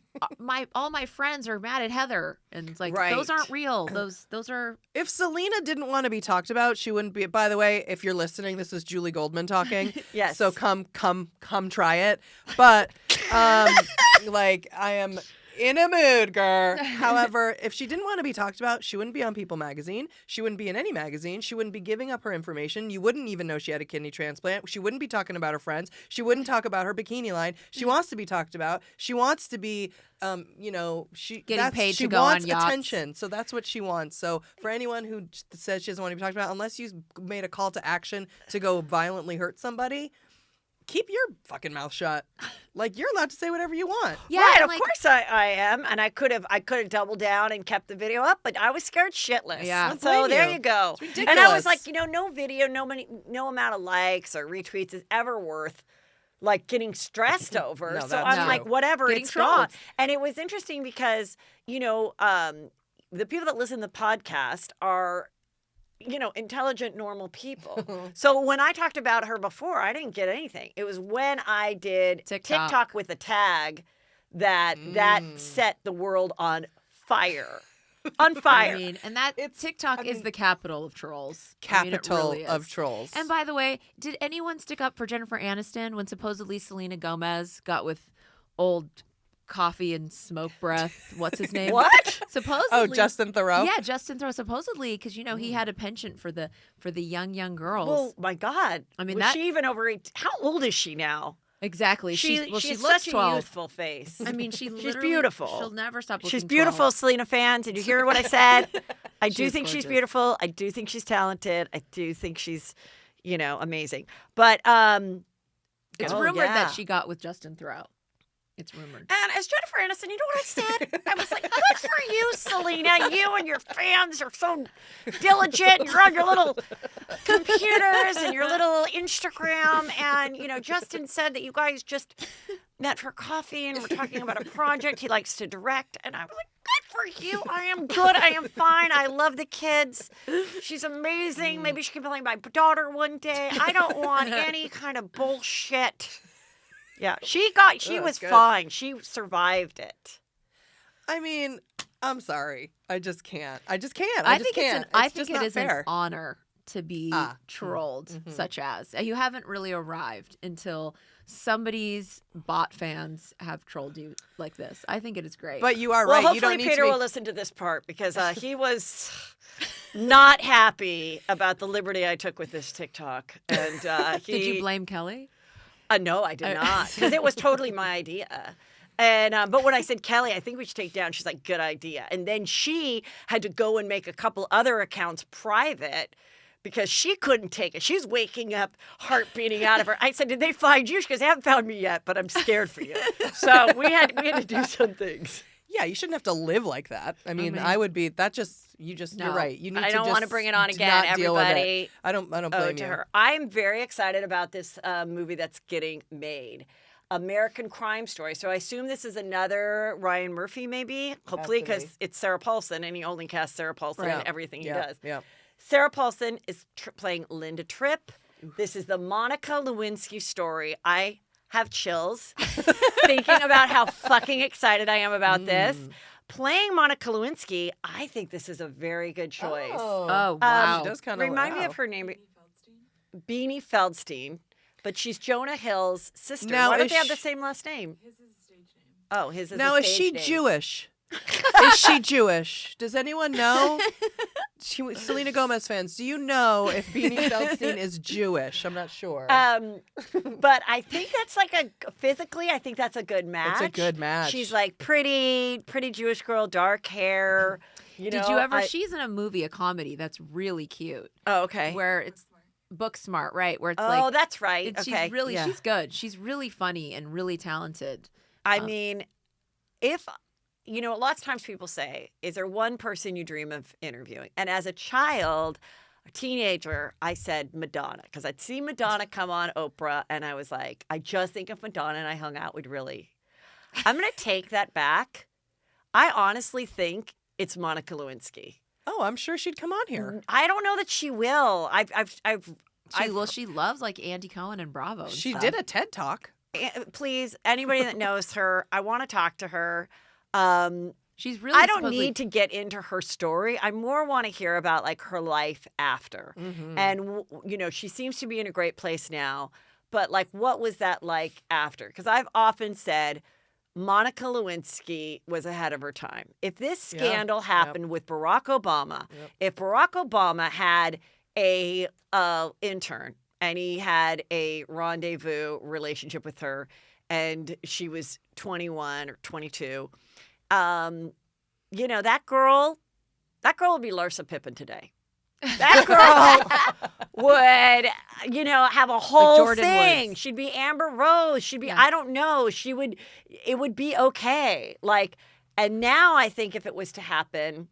all my friends are mad at Heather, and it's like those aren't real. Those are. If Selena didn't want to be talked about, she wouldn't be. By the way, if you're listening, this is Julie Goldman talking. Yes. So come try it. But like I am in a mood, girl. However, if she didn't want to be talked about, she wouldn't be on People magazine. She wouldn't be in any magazine. She wouldn't be giving up her information. You wouldn't even know she had a kidney transplant. She wouldn't be talking about her friends. She wouldn't talk about her bikini line. She wants to be talked about. She wants to be, she getting paid she to go wants on yachts. attention. So that's what she wants. So for anyone who says she doesn't want to be talked about, unless you made a call to action to go violently hurt somebody, keep your fucking mouth shut. Like, you're allowed to say whatever you want. Yeah, right, of course I am, and I could have doubled down and kept the video up, but I was scared shitless. Yeah, so there you go. It's ridiculous. And I was like, no video, no amount of likes or retweets is ever worth like getting stressed over. No, so I'm like, whatever, getting it's trolled. gone. And it was interesting because the people that listen to the podcast are intelligent, normal people. So when I talked about her before, I didn't get anything. It was when I did TikTok with a tag that set the world on fire. On fire. I mean, and TikTok is the capital of trolls. Capital really of trolls. And by the way, did anyone stick up for Jennifer Aniston when supposedly Selena Gomez got with old coffee and smoke breath? What's his name? What? Supposedly. Oh, Justin Theroux? Yeah, Justin Theroux. Supposedly, because he had a penchant for the young girls. Well, my God. I mean, was she even over 18? How old is she now? Exactly. She looks such 12. a youthful face. I mean, she's beautiful. She'll never stop looking She's beautiful, 12. Selena fans. Did you hear what I said? I do is think she's gorgeous. beautiful. I do think she's talented. I do think she's, amazing. But It's rumored that she got with Justin Theroux. It's rumored. And as Jennifer Aniston, you know what I said? I was like, good for you, Selena. You and your fans are so diligent. And you're on your little computers and your little Instagram. And, Justin said that you guys just met for coffee and we're talking about a project he likes to direct. And I was like, good for you. I am good. I am fine. I love the kids. She's amazing. Maybe she can play my daughter one day. I don't want any kind of bullshit. Yeah, she was good. fine. She survived it. I mean, I'm sorry. I just can't. I think it is an honor to be trolled, Mm-hmm. such as you haven't really arrived until somebody's bot fans have trolled you like this. I think it is great. But you are Well, right. hopefully You don't need Peter to will listen to this part because he was not happy about the liberty I took with this TikTok. And did you blame Kelly? No, I did not, because it was totally my idea. And but when I said, Kelly, I think we should take down, she's like, good idea. And then she had to go and make a couple other accounts private because she couldn't take it. She's waking up, heart beating out of her. I said, did they find you? She goes, they haven't found me yet, but I'm scared for you. So we had to do some things. Yeah, you shouldn't have to live like that. I mean, I would be. That just you're right. You need. I don't want to bring it on again, everybody. I don't blame you. Her. I'm very excited about this movie that's getting made. American Crime Story. So I assume this is another Ryan Murphy, maybe. Hopefully, Has to be. because it's Sarah Paulson, and he only casts Sarah Paulson in everything he does. Yeah. Sarah Paulson is playing Linda Tripp. This is the Monica Lewinsky story. I have chills thinking about how fucking excited I am about this. Playing Monica Lewinsky, I think this is a very good choice. Oh, wow. She does kind of Remind me of her name. Beanie Feldstein. But she's Jonah Hill's sister. Now, Why don't is they have the sh- same last name? His is a stage name. Oh, his is Now, a is she stage name. Jewish? Is she Jewish? Does anyone know? Selena Gomez fans, do you know if Beanie Feldstein is Jewish? I'm not sure. But I think that's physically, I think that's a good match. It's a good match. She's like pretty Jewish girl, dark hair. Did you ever? She's in a movie, a comedy that's really cute. Oh, okay. Where it's Book Smart, right? Where it's Oh, that's right. Okay. She's really, Yeah. she's good. She's really funny and really talented. I mean, if, lots of times people say, is there one person you dream of interviewing? And as a child, a teenager, I said Madonna, because I'd seen Madonna come on Oprah, and I was like, I just think if Madonna and I hung out, we'd really. I'm going to take that back. I honestly think it's Monica Lewinsky. Oh, I'm sure she'd come on here. I don't know that she will. She loves like Andy Cohen and Bravo. And She stuff. did a TED Talk. Please, anybody that knows her, I want to talk to her. She's really. I don't supposedly- need to get into her story. I more want to hear about like her life after. And she seems to be in a great place now. But like, what was that like after? Because I've often said Monica Lewinsky was ahead of her time. If this scandal happened with Barack Obama, if Barack Obama had a intern and he had a rendezvous relationship with her, and she was 21 or 22, that girl would be Larsa Pippen today. That girl would, have a whole Jordan thing. Woods. She'd be Amber Rose. She'd be, I don't know. It would be okay. Like, and now I think if it was to happen.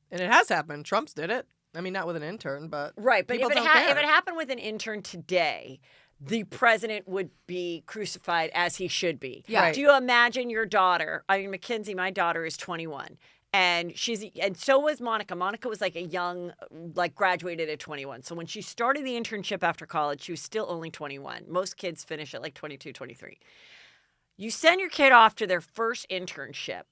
And it has happened. Trump's did it. I mean, not with an intern, but Right. But if people it, don't care. if it happened with an intern today, the president would be crucified as he should be. Yeah. Right. Do you imagine your daughter? I mean, Mackenzie, my daughter is 21. And so was Monica. Monica was like a young, graduated at 21. So when she started the internship after college, she was still only 21. Most kids finish at like 22, 23. You send your kid off to their first internship,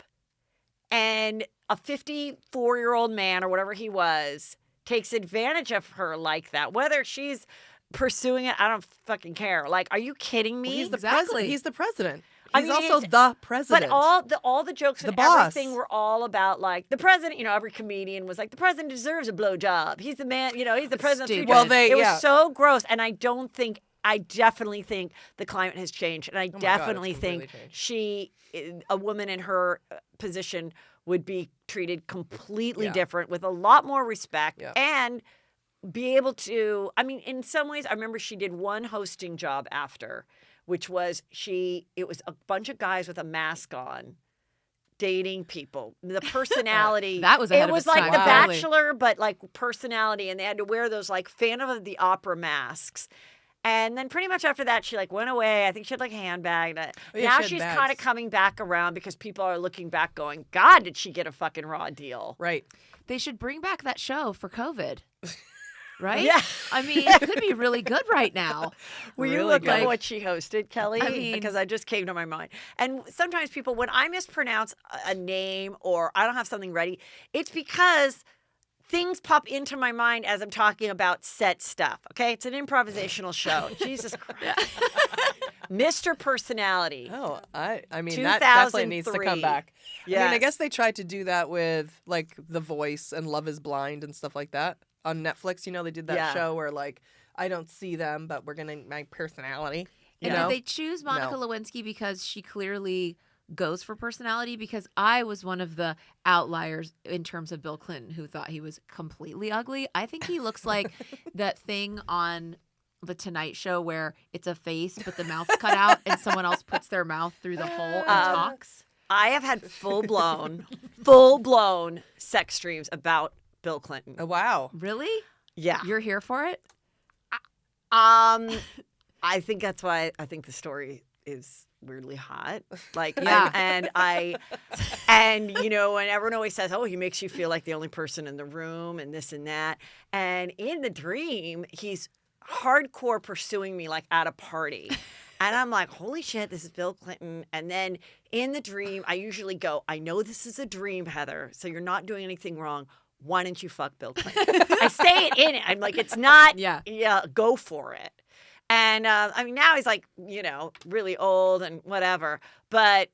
and a 54-year-old man or whatever he was takes advantage of her like that. Whether she's pursuing it, I don't fucking care. Like, are you kidding me? Well, he's the Exactly. president. He's the president. I He's mean, also it's- the president. But all the jokes The and boss. everything were all about like the president. Every comedian was like, the president deserves a blowjob. He's the man. He's the president. Stupid. Well, it was so gross, and I definitely think the climate has changed, and I God, definitely it's think completely a woman in her position would be treated completely Yeah. different with a lot more respect Yeah. and be able to. I mean, in some ways, I remember she did one hosting job after, which was it was a bunch of guys with a mask on dating people. The personality. That was ahead it of was its like time. The Wow. Bachelor, but like personality, and they had to wear those like Phantom of the Opera masks. And then pretty much after that, she like went away. I think she had like a handbag. yeah, Now she had she's bags. kind of coming back around because people are looking back going, God, did she get a fucking raw deal? Right. They should bring back that show for COVID. Right? Yeah. I mean, it could be really good right now. Will you Really look good. up what she hosted, Kelly? I mean- Because I just came to my mind. And sometimes people, when I mispronounce a name or I don't have something ready, it's because things pop into my mind as I'm talking about set stuff. Okay, it's an improvisational show. Jesus Christ, Mr. Personality. Oh, I mean that definitely needs to 2003. come back. I mean, I Yes. guess they tried to do that with like The Voice and Love Is Blind and stuff like that on Netflix. They did that Yeah. show where like I don't see them, but we're gonna my personality. You And know? did they choose Monica No. Lewinsky because she clearly goes for personality? Because I was one of the outliers in terms of Bill Clinton who thought he was completely ugly. I think he looks like that thing on The Tonight Show where it's a face but the mouth's cut out and someone else puts their mouth through the hole and talks. I have had full blown sex dreams about Bill Clinton. Oh, wow. Really? Yeah. You're here for it? I think that's why I think the story is weirdly hot. Like, Yeah. and you know, and everyone always says, oh, he makes you feel like the only person in the room and this and that. And in the dream, he's hardcore pursuing me like at a party. And I'm like, holy shit, this is Bill Clinton. And then in the dream, I usually go, I know this is a dream, Heather, so you're not doing anything wrong. Why didn't you fuck Bill Clinton? I say it in it. I'm like, it's not, yeah, go for it. And I mean, now he's like, you know, really old and whatever. But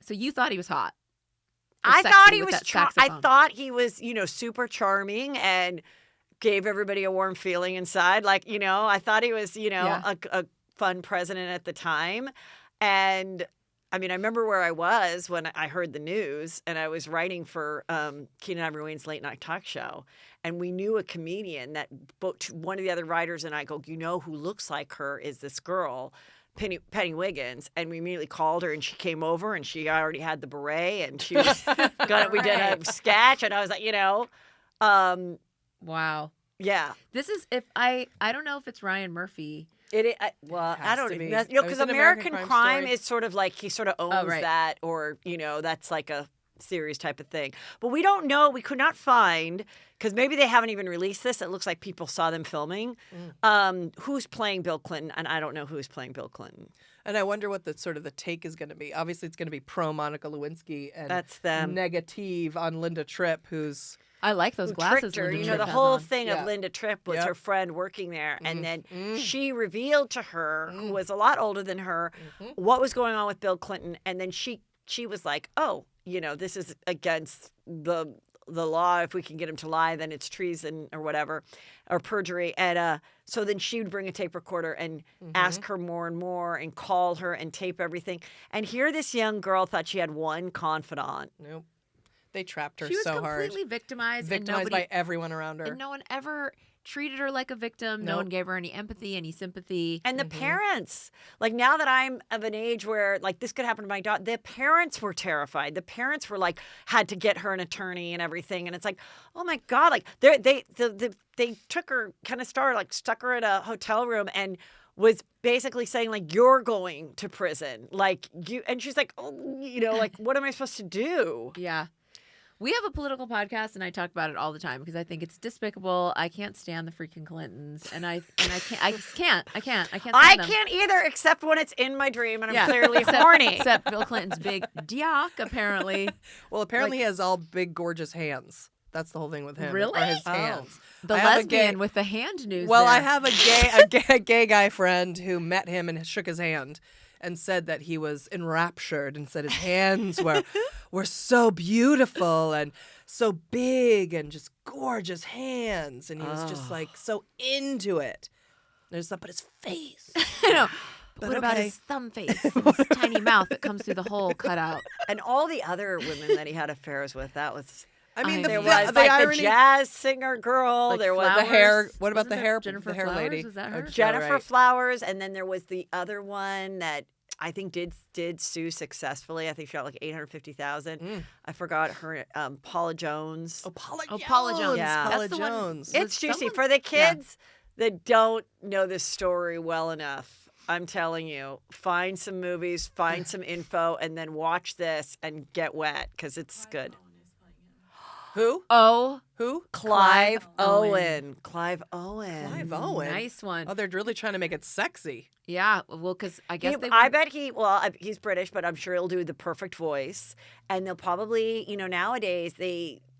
So you thought he was hot? I thought he was, I thought he was, you know, super charming and gave everybody a warm feeling inside. Like, you know, I thought he was, you know, a fun president at the time. And I mean, I remember where I was when I heard the news, and I was writing for Keenan Ivory Wayne's late night talk show. And we knew a comedian that one of the other writers and I go, you know, who looks like her is this girl, Penny Wiggins. And we immediately called her, and she came over, and she already had the beret, and she was we did a sketch, and I was like, you know, wow. Yeah. This is, if I don't know if it's Ryan Murphy. Well, I don't know, you know, because American Crime is sort of like he sort of owns that, or you know, that's like a series type of thing. But we don't know. We could not find, because maybe they haven't even released this. It looks like people saw them filming. Who's playing Bill Clinton? And I don't know who's playing Bill Clinton. And I wonder what the sort of the take is going to be. Obviously, it's going to be pro Monica Lewinsky and that's them. Negative on Linda Tripp, who's. I like those glasses. Her. You know, the whole thing of Linda Tripp was her friend working there. And then she revealed to her, who was a lot older than her, what was going on with Bill Clinton. And then she was like, oh, you know, this is against the law. If we can get him to lie, then it's treason or whatever, or perjury. And so then she would bring a tape recorder and ask her more and more and call her and tape everything. And here this young girl thought she had one confidant. Nope. They trapped her so hard. She was completely victimized. Victimized by everyone around her. And no one ever treated her like a victim. No one gave her any empathy, any sympathy. And the parents, like now that I'm of an age where like this could happen to my daughter, the parents were terrified. The parents were like, had to get her an attorney and everything. And it's like, oh my God, like they took her, kind of stuck her in a hotel room and was basically saying like, you're going to prison. Like you, and she's like, oh, you know, like, what am I supposed to do? Yeah. We have a political podcast, and I talk about it all the time because I think it's despicable. I can't stand the freaking Clintons, and I just can't. I can't stand I them. can't either, except when it's in my dream and I'm clearly horny. Except Bill Clinton's big dick, apparently. Well, apparently he has all big, gorgeous hands. That's the whole thing with him. Really? Or his hands. The lesbian with the hand news. Well, there. I have a gay guy friend who met him and shook his hand and said that he was enraptured and said his hands were so beautiful and so big and just gorgeous hands. And he was just like so into it. There's but his face. I know. But what about his thumb face and his tiny mouth that comes through the hole cut out? And all the other women that he had affairs with, that was... I mean, there was like irony, the jazz singer girl. Like there was the hair. What about Wasn't the there hair? Jennifer the hair Flowers? lady. Was that her? Jennifer Flowers, and then there was the other one that I think did sue successfully. I think she got like $850,000. I forgot her. Paula Jones. Oh, Paula Jones. Yeah. Paula That's the one- Jones. It's juicy for the kids that don't know this story well enough. I'm telling you, find some movies, find some info, and then watch this and get wet because it's good. Who? Oh, Who? Clive Owen. Clive Owen. Clive Owen. nice one. Oh, they're really trying to make it sexy. Yeah, well, because I guess I bet he's British, but I'm sure he'll do the perfect voice. And they'll probably, you know, nowadays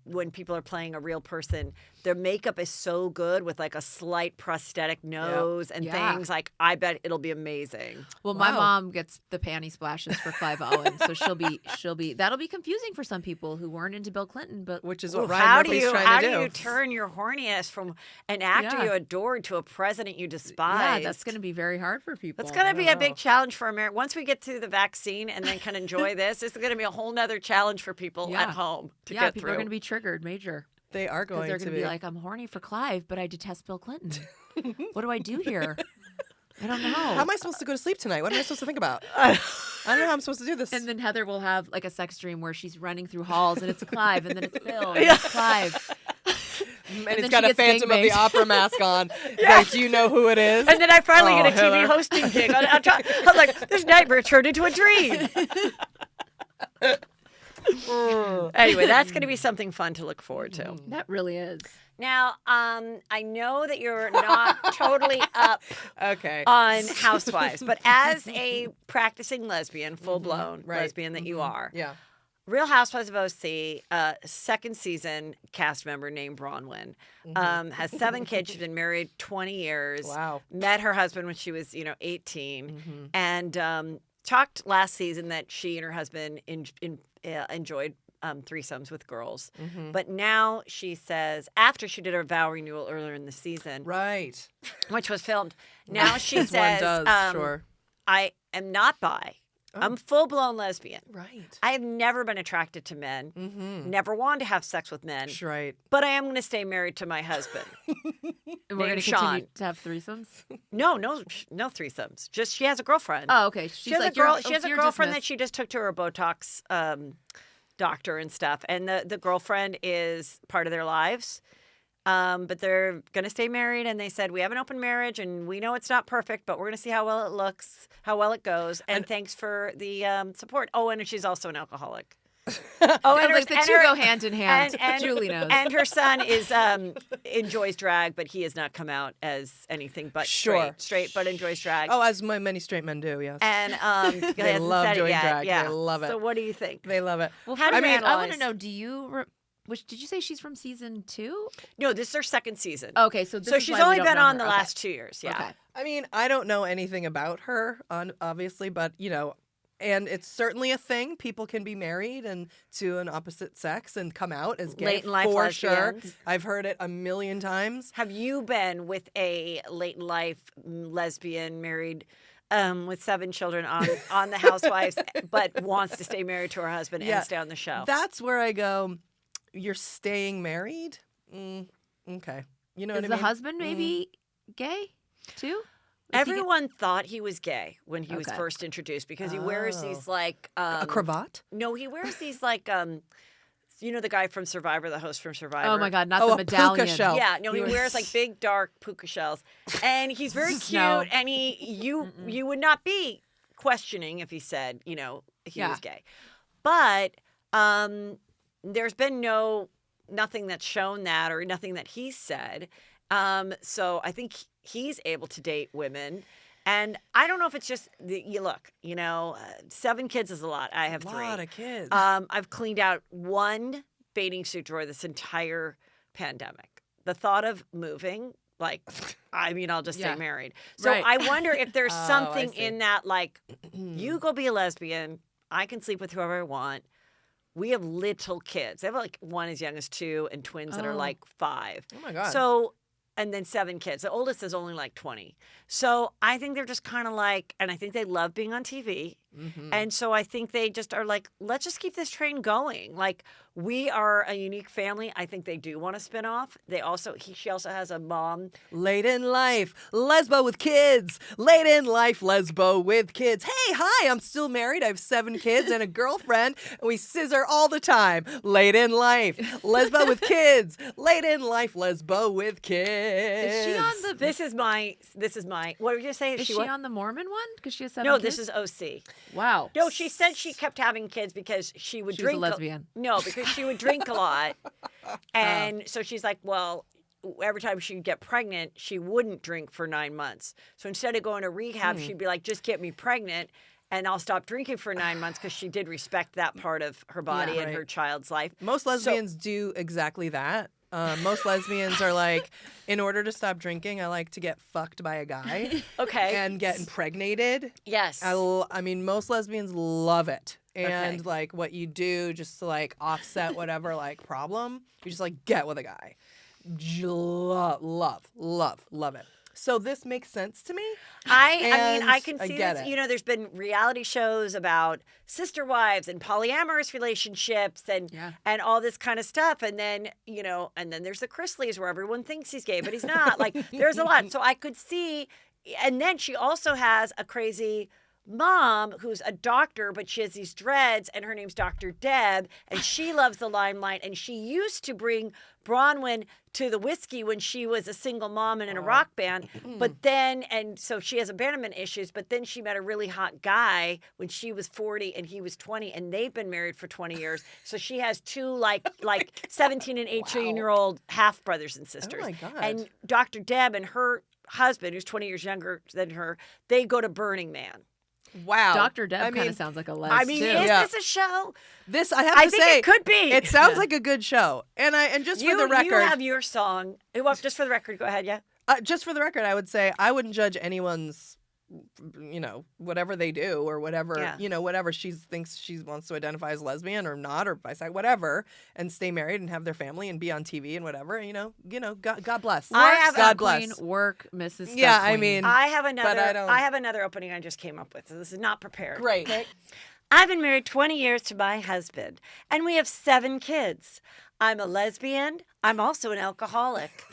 when people are playing a real person, their makeup is so good with like a slight prosthetic nose and things. Like, I bet it'll be amazing. Well, my mom gets the panty splashes for Clive Owen, so she'll be that'll be confusing for some people who weren't into Bill Clinton, but Which is what How Ryan do Murphy's you trying to do. turn your horniness from an actor you adored to a president you despise? yeah, that's going to be very hard for people. That's going to be a big challenge for America. Once we get to the vaccine and then can enjoy this is going to be a whole nother challenge for people at home to get people through. are going to be triggered major. They are Because going they're to going to be like, I'm horny for Clive, but I detest Bill Clinton. What do I do here? I don't know. How am I supposed to go to sleep tonight? What am I supposed to think about? I don't know how I'm supposed to do this. And then Heather will have like a sex dream where she's running through halls and it's Clive and then it's Bill and it's Clive. And then he's she got a gets Phantom of the gangbanged. Opera mask on. He's like, do you know who it is? And then I finally get a TV Hitler. hosting gig. I'm like, this nightmare turned into a dream. Anyway, that's going to be something fun to look forward to. That really is. Now, I know that you're not totally up Okay. on Housewives, but as a practicing lesbian, full-blown Right. lesbian that you are, Yeah. Real Housewives of OC, second season cast member named Braunwyn, has 7 kids. She's been married 20 years. Wow. Met her husband when she was, 18, and talked last season that she and her husband enjoyed threesomes with girls. But now she says, after she did her vow renewal earlier in the season, Right. which was filmed, now she As says, one does, sure. I am not bi. I'm full-blown lesbian. Right. I have never been attracted to men, never wanted to have sex with men, Right. but I am going to stay married to my husband. And we're going to Sean. continue to have threesomes? No threesomes. Just she has a girlfriend. Oh, okay. She has like, a girl. "You're- She has a you're girlfriend that dismissed." she just took to her Botox doctor and stuff, and the girlfriend is part of their lives. But they're going to stay married, and they said, we have an open marriage, and we know it's not perfect, but we're going to see how well it looks, how well it goes, and thanks for the support. Oh, and she's also an alcoholic. Oh, I was like, the two go hand in hand. Julie knows. And her son is enjoys drag, but he has not come out as anything but Sure. straight, but enjoys drag. Oh, as many straight men do, yes. And he They hasn't love said it doing yet. drag. Yeah. They love it. So what do you think? They love it. Well, how do you I analyze? want to know, do you... Which did you say she's from season 2? No, this is their second season. Okay, so this so is she's why we only don't been know on her. the Okay. last 2 years. Yeah. Okay. I mean, I don't know anything about her, obviously, but, and it's certainly a thing. People can be married and to an opposite sex and come out as gay, Late in life for sure. lesbians. I've heard it a million times. Have you been with a late in life lesbian married with 7 children on the Housewives, but wants to stay married to her husband Yeah. and stay on the show? That's where I go, you're staying married? Okay. You know Is what I the mean? husband maybe gay, too? Is he Everyone thought he was gay when he was Okay. first introduced because he wears these Oh. like A cravat? No, he wears these like the guy from Survivor, the host from Survivor. Oh my God, not Oh, the a puka medallion. shell. Yeah, no, he He wears like wears- big dark puka shells, and he's very cute. No. And you would not be questioning if he said he Yeah. was gay, but there's been nothing that's shown that or nothing that he said. So I think he's able to date women. And I don't know if it's just you look, 7 kids is a lot. I have 3. A lot of kids. I've cleaned out 1 bathing suit drawer this entire pandemic. The thought of moving, I'll just stay Yeah. married. So Right. I wonder if there's Oh, I something see. in that, you go be a lesbian, I can sleep with whoever I want. We have little kids. They have one as young as 2 and twins that are Oh. 5. Oh my God. So, and then 7 kids. The oldest is only 20. So I think they're just kind of and I think they love being on TV. And so I think they just are let's just keep this train going. We are a unique family. I think they do want to spin off. She also has a mom. Late in life, lesbo with kids. Late in life, lesbo with kids. Hey, hi, I'm still married. I have 7 kids and a girlfriend, and we scissor all the time. Late in life, lesbo with kids. Late in life, lesbo with kids. Is she on the... This is my, what were you saying? Is she what? on the Mormon one? Because she has 7 No, kids? this is OC. Wow. No, she said she kept having kids because she would She was a drink. lesbian. No, because she would drink a lot. And so she's like, well, every time she'd get pregnant, she wouldn't drink for 9 months. So instead of going to rehab, she'd be like, just get me pregnant and I'll stop drinking for 9 months because she did respect that part of her body and right. her child's life. Most lesbians do exactly that. Most lesbians are in order to stop drinking, I like to get fucked by a guy Okay. and get impregnated. Yes. I mean, most lesbians love it. And what you do just to offset whatever problem, you just get with a guy. Love it. So this makes sense to me. I mean, And I can I see get this. it. There's been reality shows about sister wives and polyamorous relationships and Yeah. and all this kind of stuff. And then, and then there's the Chrisleys where everyone thinks he's gay, but he's not. There's a lot. So I could see. And then she also has a crazy mom, who's a doctor, but she has these dreads, and her name's Dr. Deb, and she loves the limelight. And she used to bring Braunwyn to the whiskey when she was a single mom and in a rock band. But then, and so she has abandonment issues, but then she met a really hot guy when she was 40 and he was 20, and they've been married for 20 years. So she has two like 17 and 18-year-old half brothers and sisters. Oh my God. And Dr. Deb and her husband, who's 20 years younger than her, they go to Burning Man. Wow. Dr. Deb kind mean, of sounds like a les I mean, too. is Yeah. this a show? This I have I to think say, it could be. It sounds like a good show, and just for the record, you have your song. Well, just for the record, go ahead. Yeah. just for the record, I would say I wouldn't judge anyone's, whatever they do or whatever, Yeah. whatever she thinks she wants to identify as lesbian or not or bisexual, whatever, and stay married and have their family and be on TV and whatever. God bless. I have God Stud bless. Queen, work, Mrs. Stud Yeah, I Queen. mean, I have another. I don't- I have another opening I just came up with. So this is not prepared. Great. I've been married 20 years to my husband, and we have 7 kids. I'm a lesbian. I'm also an alcoholic.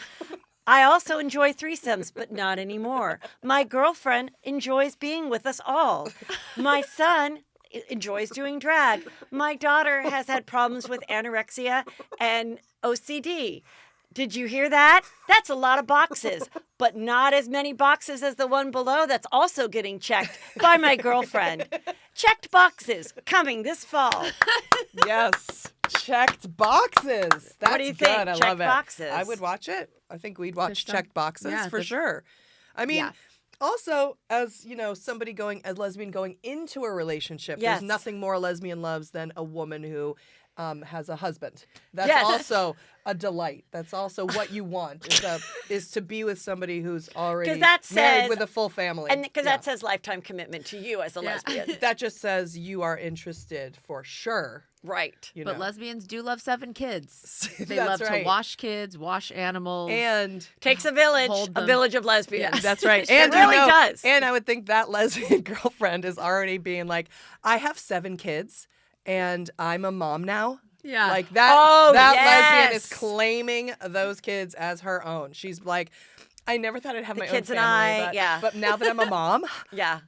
I also enjoy threesomes, but not anymore. My girlfriend enjoys being with us all. My son enjoys doing drag. My daughter has had problems with anorexia and OCD. Did you hear that? That's a lot of boxes, but not as many boxes as the one below that's also getting checked by my girlfriend. Checked boxes coming this fall. Yes. Checked boxes. That's do you good. think? I Checked love it. boxes. I would watch it. I think we'd watch Just checked boxes yeah, for just- sure. I mean, Yeah. also, as somebody as lesbian going into a relationship, Yes. there's nothing more lesbian loves than a woman who has a husband. That's Yes. also a delight. That's also what you want is to be with somebody who's already 'Cause that married says- with a full family. And because Yeah. that says lifetime commitment to you as a Yeah. lesbian. That just says you are interested for sure. Right. But lesbians do love 7 kids. They That's love right. to wash kids, wash animals. And Takes a village, Hold a them. village of lesbians. Yeah. that's right. It And really does. And I would think that lesbian girlfriend is already being like, I have 7 kids and I'm a mom now. yeah. Like that Oh, lesbian is yes. claiming those kids as her own. She's like, I never thought I'd have The my kids own and family. I, but, yeah. but now that I'm a mom, Yeah.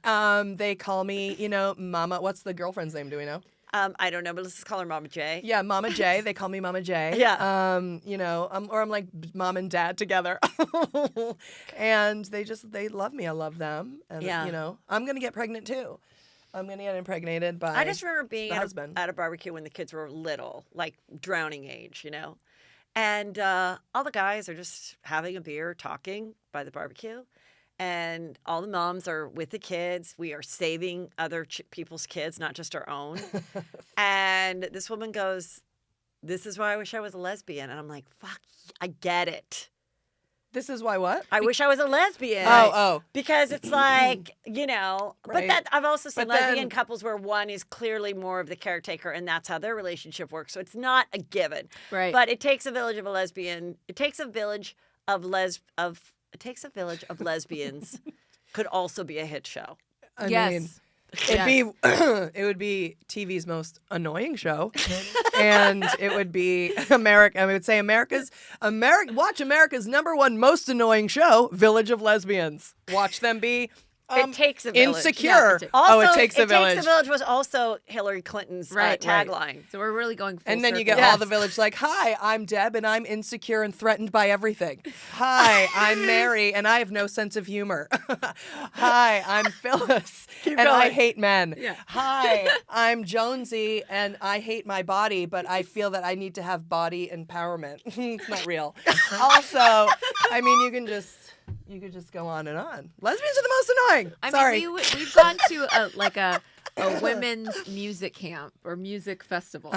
they call me, Mama. What's the girlfriend's name? Do we know? I don't know, but let's just call her Mama J. Yeah, Mama J. They call me Mama J. Yeah. Or I'm like mom and dad together. And they love me. I love them. And, Yeah. I'm going to get pregnant too. I'm going to get impregnated by I just remember being the at husband. at a barbecue when the kids were little, like drowning age, And all the guys are just having a beer, talking by the barbecue. And all the moms are with the kids. We are saving other people's kids, not just our own. And this woman goes, "This is why I wish I was a lesbian." And I'm like, fuck, I get it. This is why what? I wish I was a lesbian. Oh. Because it's like, but Right. that I've also seen But then- lesbian couples where one is clearly more of the caretaker and that's how their relationship works. So it's not a given. Right. But it takes a village of a lesbian. It takes a village of lesbians could also be a hit show. I yes. mean, Yes. it would be TV's most annoying show, and it would be America. I would say watch America's #1 most annoying show, Village of Lesbians. Watch them be It takes a village. insecure. Yeah, Also, it takes a village. It takes a village was also Hillary Clinton's Right, tagline. So we're really going full And then you circle. get all the village like, hi, I'm Deb and I'm insecure and threatened by everything. Hi, I'm Mary and I have no sense of humor. Hi, I'm Phyllis and I going. hate men. Yeah. Hi, I'm Jonesy and I hate my body, but I feel that I need to have body empowerment. It's not real. Also, I mean, you could just go on and on. Lesbians are the most annoying. Sorry. I mean, we've gone to a women's music camp or music festival,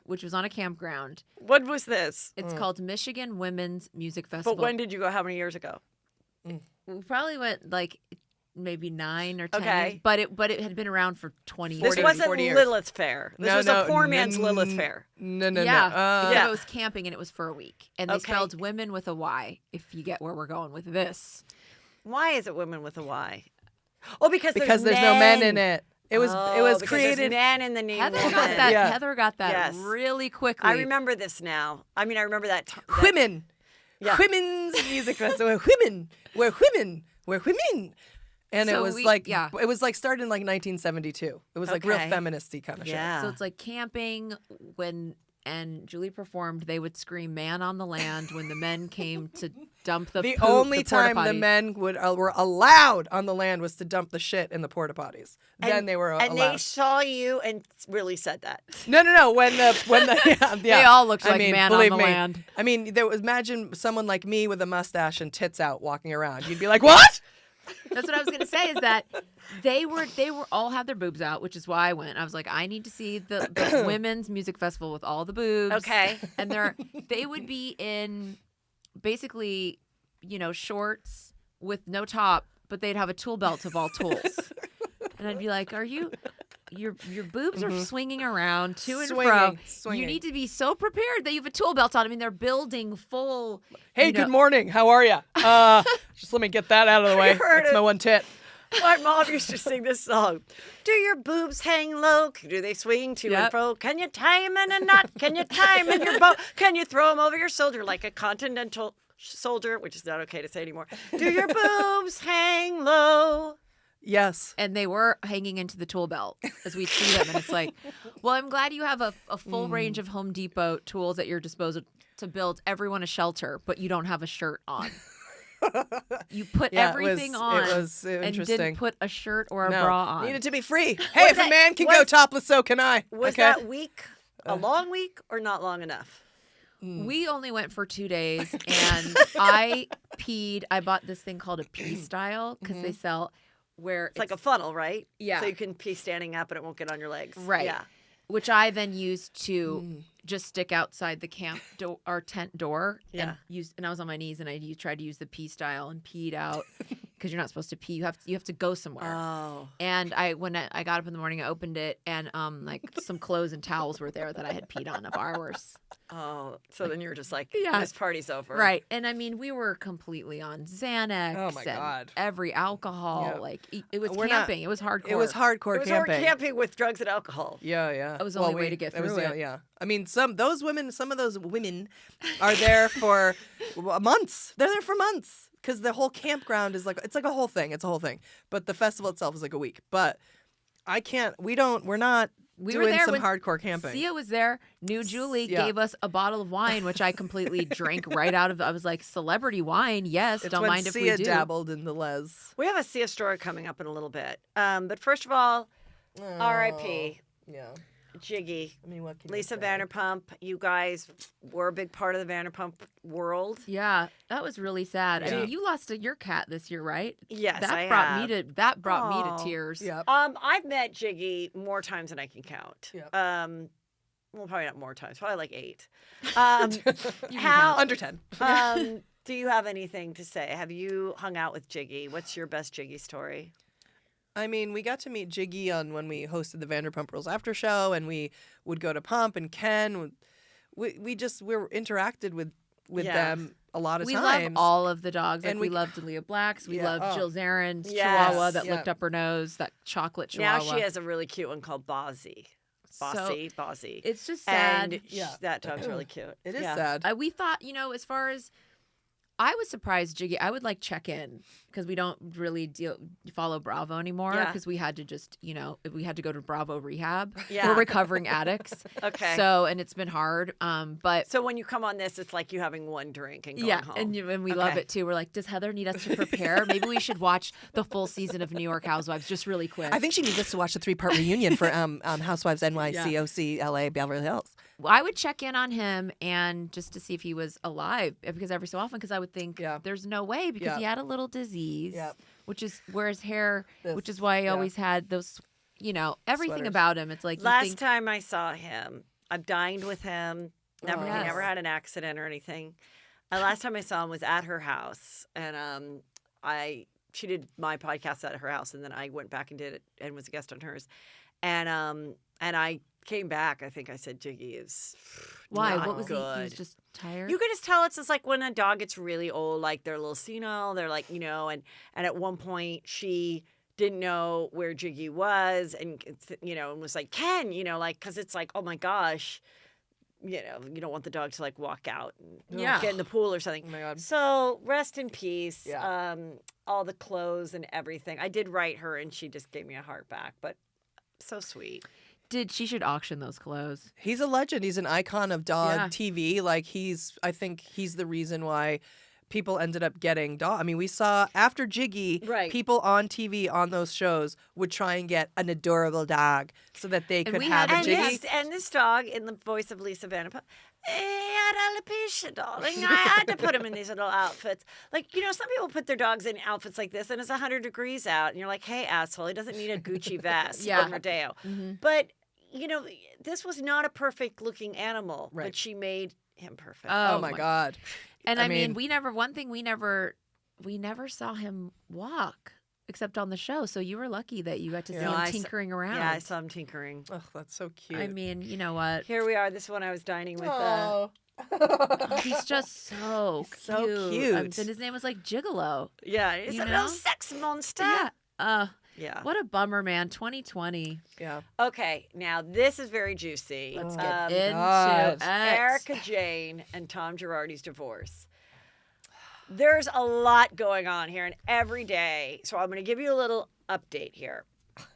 which was on a campground. What was this? It's called Michigan Women's Music Festival. But when did you go? How many years ago? We probably went like maybe 9 or 10 Okay. years, but it had been around for 20 years. This 40 wasn't 40 years. Lilith Fair. This was a poor man's no, Lilith Fair. No. Yeah, because Yeah. I was camping and it was for a week, and they Okay. spelled women with a Y. If you get where we're going with this, Why is it women with a Y? Oh, because Because there's no men in it. It was because there's created. men in the name. Heather woman. got that. Yeah. Heather got that Yes. really quickly. I remember this now. I mean, I remember that. Women. Yeah. Women's music festival. We're women. And So it was it was like started in like 1972. It was like real Okay. feministy kind of Yeah. So it's like camping and Julie performed, they would scream "Man on the land" when the men came to dump the shit. The poop, only the porta time the potties. men were allowed on the land was to dump the shit in the porta potties. Then they were And allowed. they saw you and really said that. No. When the yeah, They all looked like mean, man on believe the me. land. I mean, imagine someone like me with a mustache and tits out walking around. You'd be like, what? That's what I was gonna say. Is that they were all had their boobs out, which is why I went. I was like, I need to see the women's music festival with all the boobs. Okay. And they would be in basically, shorts with no top, but they'd have a tool belt of all tools. And I'd be like, your boobs are swinging around to and fro. Swinging. You need to be so prepared that you have a tool belt on. I mean, they're building full. Hey, good morning. How are you? Just let me get that out of the way. heard That's it. my one tit. My mom used to sing this song. Do your boobs hang low? Do they swing to and Yep. fro? Can you tie 'em in a knot? Can you tie 'em in your bow? Can you throw 'em over your shoulder like a continental soldier, which is not okay to say anymore? Do your boobs hang low? Yes. And they were hanging into the tool belt as we see them. And it's like, well, I'm glad you have a full range of Home Depot tools at your disposal to build everyone a shelter, but you don't have a shirt on. You put Yeah, everything it on was and interesting. didn't put a shirt or a No, bra on. needed to be free. Hey, if a that- man can go topless, so can I. Was okay? that week a long week or not long enough? We only went for 2 days, and I peed. I bought this thing called a pee style because they sell where It's like a funnel, right? Yeah. So you can pee standing up and it won't get on your legs. Right. Yeah. which I then used to just stick outside the camp our tent door. Yeah. And I was on my knees and I tried to use the pee style and peed out because you're not supposed to pee. You have to go somewhere. Oh. And when I got up in the morning, I opened it and like some clothes and towels were there that I had peed on of ours. Oh. So then you're just like, Yeah. this party's over. Right. And I mean, we were completely on Xanax. Oh, my and God. every alcohol. Yeah. Like it was We're not- camping. It was hardcore. It was hardcore It was camping. camping with drugs and alcohol. Yeah, yeah. That was the only way to get was through the- it. Yeah. I mean, some of those women are there for months. They're there for months because the whole campground is it's like a whole thing. It's a whole thing. But the festival itself is like a week. But we're not We were doing there some when hardcore camping. Sia was there. New Julie Yeah. gave us a bottle of wine, which I completely drank right out of. I was like, celebrity wine, yes. It's Don't when mind if Sia we do. dabbled in the les. We have a Sia story coming up in a little bit. But first of all, R.I.P. Yeah. Jiggy. I mean, what can Lisa you say? Vanderpump. You guys were a big part of the Vanderpump world. Yeah, that was really sad. I Yeah. mean, you lost your cat this year, right? Yes, that I brought have. me Aw. to tears. Yeah. I've met Jiggy more times than I can count. Yep. Well, probably not more times. Probably like 8. You How? Under 10. Do you have anything to say? Have you hung out with Jiggy? What's your best Jiggy story? I mean, we got to meet Jiggy when we hosted the Vanderpump Rules after show, and we would go to Pump and Ken. We were interacted with Yeah. them a lot of We times. love all of the dogs. Like And we we- loved Leah Blacks. We Yeah. loved Oh. Jill Zarin's Yes. Chihuahua that Yeah. licked up her nose, that chocolate Now Chihuahua. she has a really cute one called Bossy. Bossy. It's just sad. And Yeah. that dog's really cute. It is Yeah. sad. We thought, as far as I was surprised, Jiggy, I would like check in because we don't really follow Bravo anymore Yeah. because we had to just, we had to go to Bravo rehab. Yeah. We're recovering addicts. Okay. So, and it's been hard. But So when you come on this, it's like you having one drink and going yeah, home. and we love Okay. it too. We're like, does Heather need us to prepare? Maybe we should watch the full season of New York Housewives just really quick. I think she needs us to watch the 3-part reunion for Housewives NYC, OC, LA, Beverly Hills. I would check in on him and just to see if he was alive because every so often, because I would think Yeah. there's no way because Yeah. he had a little disease, Yeah. which is where his hair, This- which is why he yeah. always had those, everything Sweaters. about him. It's like you Last think, time I saw him, I've dined with him. Never, Oh. He Yes. never had an accident or anything. Last time I saw him was at her house, and she did my podcast at her house, and then I went back and did it and was a guest on hers, and I came back. I think I said Jiggy is why? not What was good. he? He was just tired. You can just tell it's just like when a dog gets really old, like they're a little senile. They're like, and at one point she didn't know where Jiggy was and, and was like, Ken, because it's like, oh my gosh, you don't want the dog to like walk out and Yeah. get in the pool or something. Oh my God. So rest in peace. Yeah. All the clothes and everything. I did write her and she just gave me a heart back, but so sweet. She should auction those clothes. He's a legend. He's an icon of dog Yeah. TV. Like I think he's the reason why people ended up getting dog. I mean, we saw after Jiggy, Right. people on TV on those shows would try and get an adorable dog so that they could we have had a a Jiggy. And this dog, in the voice of Lisa Vanderpump, alopecia, darling. I had to put him in these little outfits. Like, some people put their dogs in outfits like this, and it's 100 degrees out, and you're like, hey, asshole, he doesn't need a Gucci vest Yeah. on Rodeo. Mm-hmm. But, this was not a perfect-looking animal, Right. but she made him perfect. Oh my God. And I I mean, mean- we never saw him walk except on the show. So you were lucky that you got to see No, him I saw- tinkering around. Yeah, I saw him tinkering. Oh, that's so cute. I mean, you know what? Here we are. This one I was dining with. Oh. He's just so He's so cute. And his name was like Gigolo. Yeah, he's You a know? little sex monster. Yeah. Yeah. What a bummer, man. 2020. Yeah. Okay, now this is very juicy. Let's Oh, get Um, into God. it. Erica Jane and Tom Girardi's divorce. There's a lot going on here, and every day. So I'm going to give you a little update here.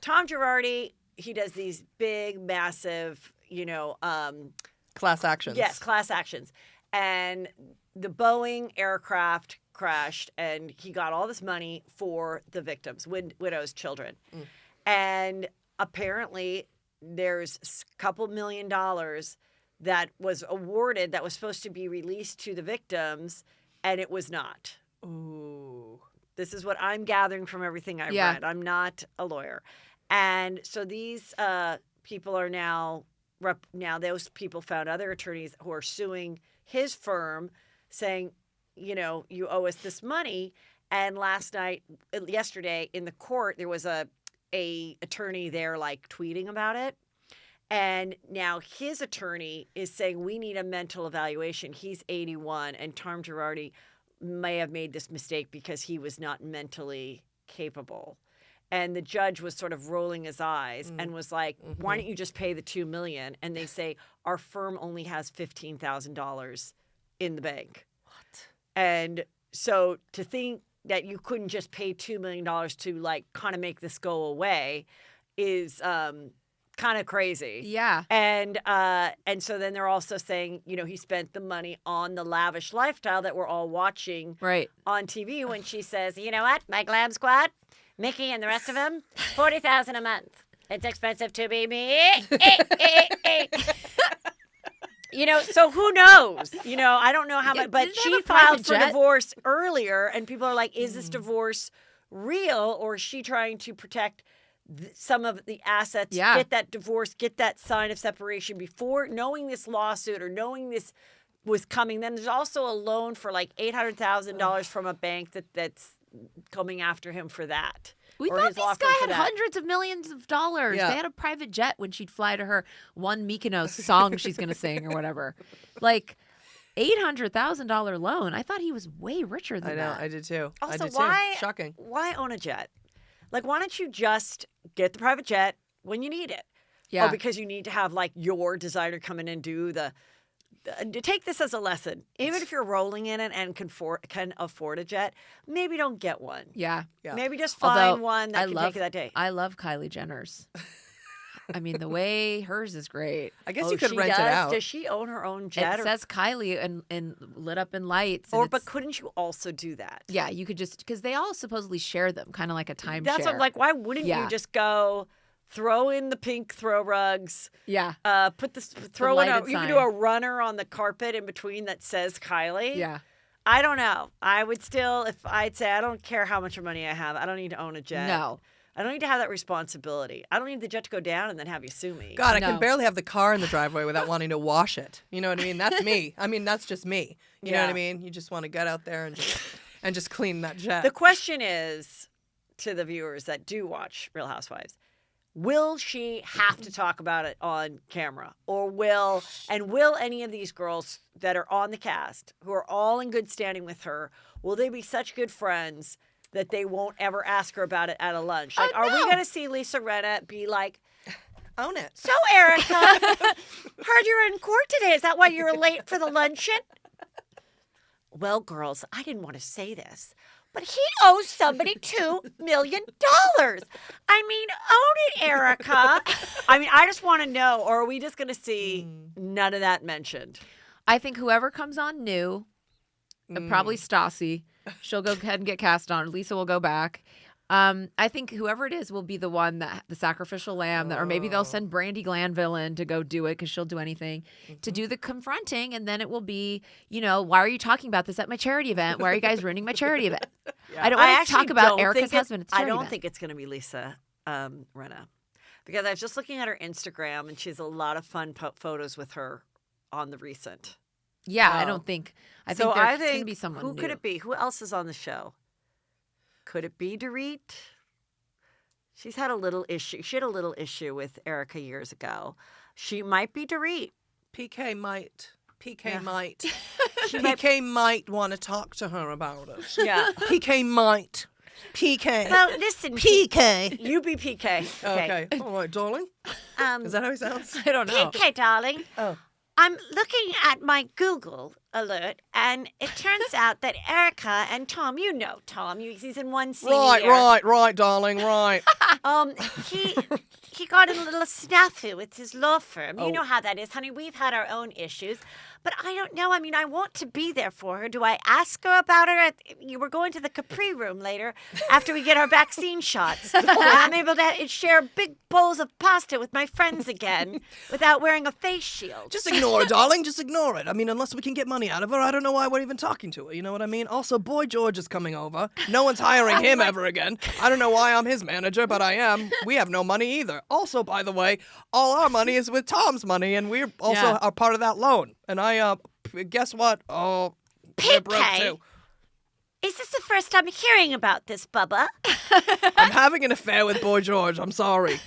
Tom Girardi, he does these big, massive, Class actions. yes, class actions. And the Boeing aircraft crashed, and he got all this money for the victims, widows, children. And apparently, there's a couple $1 million that was awarded that was supposed to be released to the victims, and it was not. Ooh. This is what I'm gathering from everything I've Yeah. read. I'm not a lawyer. And so these people are now those people found other attorneys who are suing his firm saying, you owe us this money. And yesterday in the court, there was a attorney there like tweeting about it. And now his attorney is saying we need a mental evaluation. He's 81, and Tom Girardi may have made this mistake because he was not mentally capable. And the judge was sort of rolling his eyes and was like, why don't you just pay the $2 million? And they say, our firm only has $15,000 in the bank. What? And so to think that you couldn't just pay $2 million to like kind of make this go away is kind of crazy. Yeah. And so then they're also saying, he spent the money on the lavish lifestyle that we're all watching Right. on TV when she says, you know what, my glam squad, Mickey and the rest of them, $40,000 a month. It's expensive to be me. So who knows? I don't know how Yeah, much, but didn't they she have a private filed for jet? divorce earlier, and people are like, is this divorce real, or is she trying to protect some of the assets, Yeah. get that divorce, get that sign of separation before knowing this lawsuit or knowing this was coming? Then there's also a loan for like $800,000 from a bank that's coming after him for that. We or thought his this law guy firm for had that. hundreds of millions of dollars. Yeah. They had a private jet when she'd fly to her one Mykonos song she's going to sing or whatever. Like $800,000 loan. I thought he was way richer than I know. that. I did too. I Also, did why too. Shocking. Why own a jet? Like, why don't you just get the private jet when you need it? Yeah. Oh, because you need to have like your designer come in and do take this as a lesson. Even if you're rolling in it and can afford a jet, maybe don't get one. Yeah. Yeah. Maybe just Although, find one that can take you that day. I love Kylie Jenner's. I mean, the way hers is great. I guess Oh, you could she rent does? it out. Does she own her own jet? It says Kylie and lit up in lights. and but it's- couldn't you also do that? yeah, you could just because they all supposedly share them, kind of like a timeshare. That's what I'm like. Why wouldn't Yeah. you just go throw in the pink throw rugs? Yeah. Throw in lighted you can do sign. a runner on the carpet in between that says Kylie. Yeah. I don't know. I would still, if I'd say, I don't care how much money I have. I don't need to own a jet. No. I don't need to have that responsibility. I don't need the jet to go down and then have you sue me. God, I No. can barely have the car in the driveway without wanting to wash it. You know what I mean? That's me. I mean, that's just me. You know what I Yeah. mean? You just want to get out there and just clean that jet. The question is to the viewers that do watch Real Housewives, will she have to talk about it on camera? Or will any of these girls that are on the cast, who are all in good standing with her, will they be such good friends that they won't ever ask her about it at a lunch? Like, are we no. going to see Lisa Rinna be like, Own it. So, Erica, heard you're in court today. Is that why you were late for the luncheon? Well, girls, I didn't want to say this, but he owes somebody $2 million. I mean, own it, Erica. I mean, I just want to know, or are we just going to see none of that mentioned? I think whoever comes on new, probably Stassi, she'll go ahead and get cast on. Lisa will go back. I think whoever it is will be the one that the sacrificial lamb, or maybe they'll send Brandy Glanville in to go do it because she'll do anything to do the confronting, and then it will be, why are you talking about this at my charity event? Why are you guys ruining my charity event? I don't want to talk about Erica's husband at the charity I don't event. think it's going to be Lisa Rinna, because I was just looking at her Instagram, and she has a lot of fun photos with her on the recent. Yeah, I don't think. I think there's going to be someone Who new. could it be? Who else is on the show? Could it be Dorit? She's had a little issue. She had a little issue with Erica years ago. She might be Dorit. PK might. Yeah. PK might want to talk to her about it. Yeah. PK might. PK. Well, listen, PK. you be PK. Okay. All right, darling. Is that how he sounds? I don't know. PK, darling. Oh. I'm looking at my Google alert, and it turns out that Erica and Tom, Tom, he's in one scene here. Right, darling, right. He got in a little snafu with his law firm. Oh. You know how that is, honey. We've had our own issues. But I don't know. I mean, I want to be there for her. Do I ask her about her? We're going to the Capri room later after we get our vaccine shots. And I'm able to share big bowls of pasta with my friends again without wearing a face shield. Just ignore it, darling. Just ignore it. I mean, unless we can get money out of her, I don't know why we're even talking to her. You know what I mean? Also, Boy George is coming over. No one's hiring him ever again. I don't know why I'm his manager, but I am. We have no money either. Also, by the way, all our money is with Tom's money, and we're also are part of that loan. And I, guess what? Oh, we're broke too. Is this the first time hearing about this, Bubba? I'm having an affair with Boy George. I'm sorry.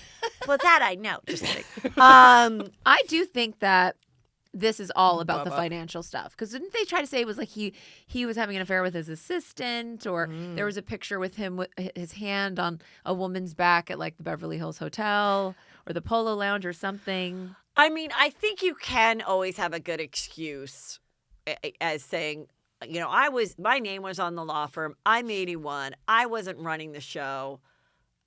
Well, that I know. Just kidding. I do think that this is all about the financial stuff. Because didn't they try to say it was like he was having an affair with his assistant, or there was a picture with him with his hand on a woman's back at like the Beverly Hills Hotel or the Polo Lounge or something. I mean, I think you can always have a good excuse as saying, my name was on the law firm. I'm 81. I wasn't running the show.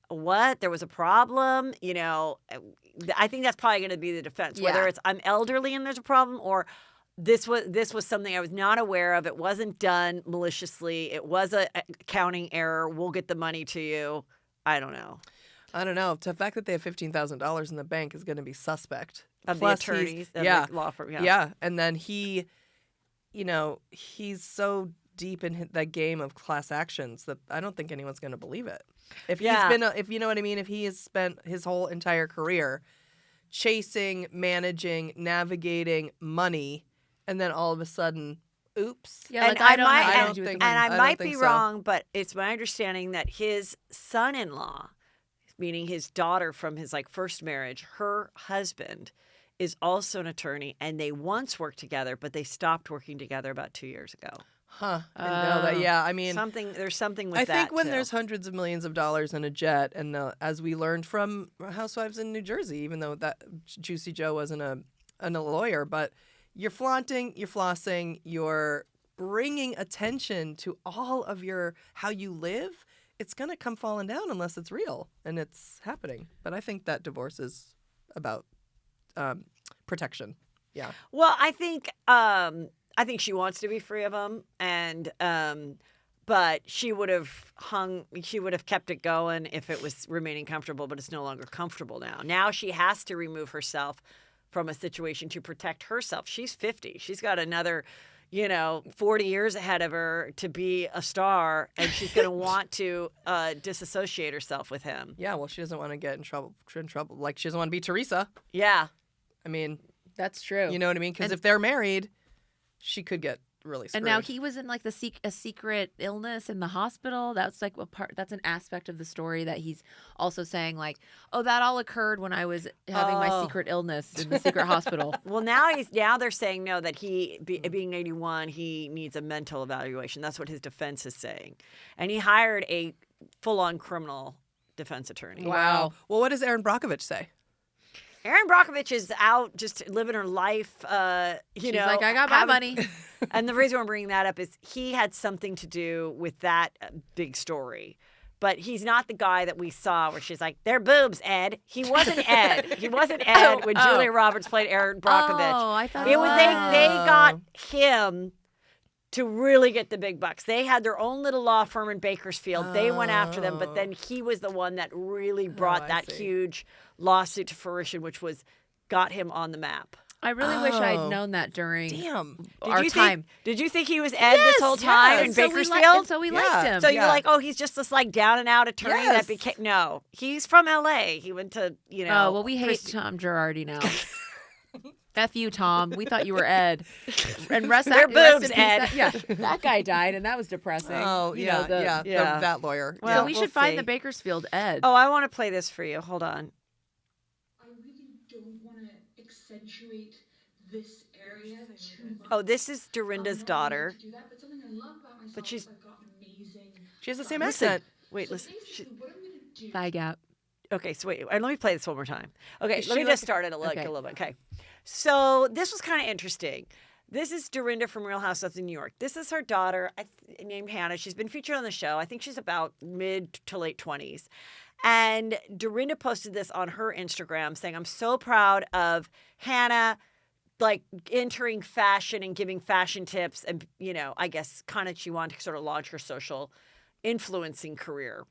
What? There was a problem? I think that's probably going to be the defense. Whether it's I'm elderly and there's a problem, or this was something I was not aware of. It wasn't done maliciously. It was a accounting error. We'll get the money to you. I don't know. The fact that they have $15,000 in the bank is going to be suspect. Of Plus, the attorneys, of the law firm. Yeah. And then he's so deep in that game of class actions that I don't think anyone's going to believe it. If he's been, if you know what I mean, if he has spent his whole entire career chasing, managing, navigating money, and then all of a sudden, oops. Yeah, And I might be so. wrong, but it's my understanding that his son-in-law, meaning his daughter from his first marriage, her husband is also an attorney, and they once worked together, but they stopped working together about 2 years ago. Huh. I know that. Yeah, I mean, There's something with that. I think when too. there's hundreds of millions of dollars in a jet, and as we learned from Housewives in New Jersey, even though that Juicy Joe wasn't a lawyer, but you're flaunting, you're flossing, you're bringing attention to all of how you live. It's going to come falling down unless it's real, and it's happening. But I think that divorce is about protection. Yeah. Well, I think she wants to be free of him, and but she would have kept it going if it was remaining comfortable, but it's no longer comfortable now. Now she has to remove herself from a situation to protect herself. She's 50. She's got another 40 years ahead of her to be a star, and she's going to want to disassociate herself with him. Yeah, well, she doesn't want to get in trouble. Like, she doesn't want to be Teresa. Yeah. I mean, that's true. You know what I mean? Because if they're married, she could get really screwed. And now he was in like a secret illness in the hospital. That's like that's an aspect of the story that he's also saying, like, oh, that all occurred when I was having my secret illness in the secret hospital. Well, now they're saying no, that being 81, he needs a mental evaluation. That's what his defense is saying. And he hired a full-on criminal defense attorney. Wow. Well, what does Erin Brockovich say? Erin Brockovich is out just living her life. She's like, I got my money. And the reason we're bringing that up is he had something to do with that big story. But he's not the guy that we saw where she's like, they're boobs, Ed. He wasn't Ed. He wasn't Ed when Julia Roberts played Erin Brockovich. Oh, I thought It was they got him to really get the big bucks. They had their own little law firm in Bakersfield. They went after them, but then he was the one that really brought that huge lawsuit to fruition, which was got him on the map. I really wish I'd known that during our time. Did you think he was Ed this whole time in Bakersfield? And so we liked him. So you're like, oh, he's just this like down and out attorney that became. No, he's from L.A. He went to Oh well, we hate Tom Girardi now. F you, Tom. We thought you were Ed. And rest Their boobs, Ed. That guy died, and that was depressing. Oh, that lawyer. Well, so we should find the Bakersfield Ed. Oh, I want to play this for you. Hold on. I really don't want to accentuate this area too much. Oh, this is Dorinda's daughter. To do that, but something I love about myself But she's- is I've got an amazing. She has the same accent. Wait, So listen. basically, what I'm gonna do. Thigh gap. Okay, so wait, and let me play this one more time. Okay, Is let she me just start it a Okay. little bit. Okay, so this was kind of interesting. This is Dorinda from Real Housewives of New York. This is her daughter named Hannah. She's been featured on the show. I think she's about mid to late 20s. And Dorinda posted this on her Instagram saying, I'm so proud of Hannah, like entering fashion and giving fashion tips. And, you know, I guess kind of she wanted to sort of launch her social influencing career.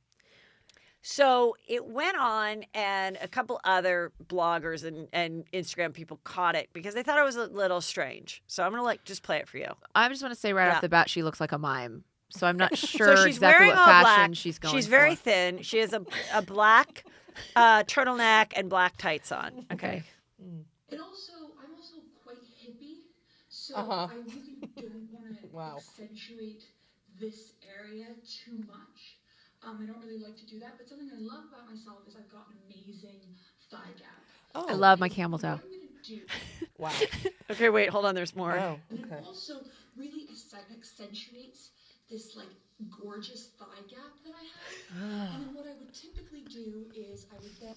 So it went on, and a couple other bloggers and Instagram people caught it because they thought it was a little strange. So I'm gonna just play it for you. I just want to say right off the bat, she looks like a mime. So I'm not So sure she's exactly wearing what all fashion black. she's going She's very for. thin. She has a black turtleneck and black tights on. Okay. And also, I'm also quite hippie, so Uh-huh. I really don't want to Wow. accentuate this area too much. I don't really like to do that, but something I love about myself is I've got an amazing thigh gap. Oh, I love my camel toe. What I'm gonna do, wow. Okay, wait, hold on. There's more. Oh, and okay. it also really accentuates this like gorgeous thigh gap that I have. And then what I would typically do is I would then.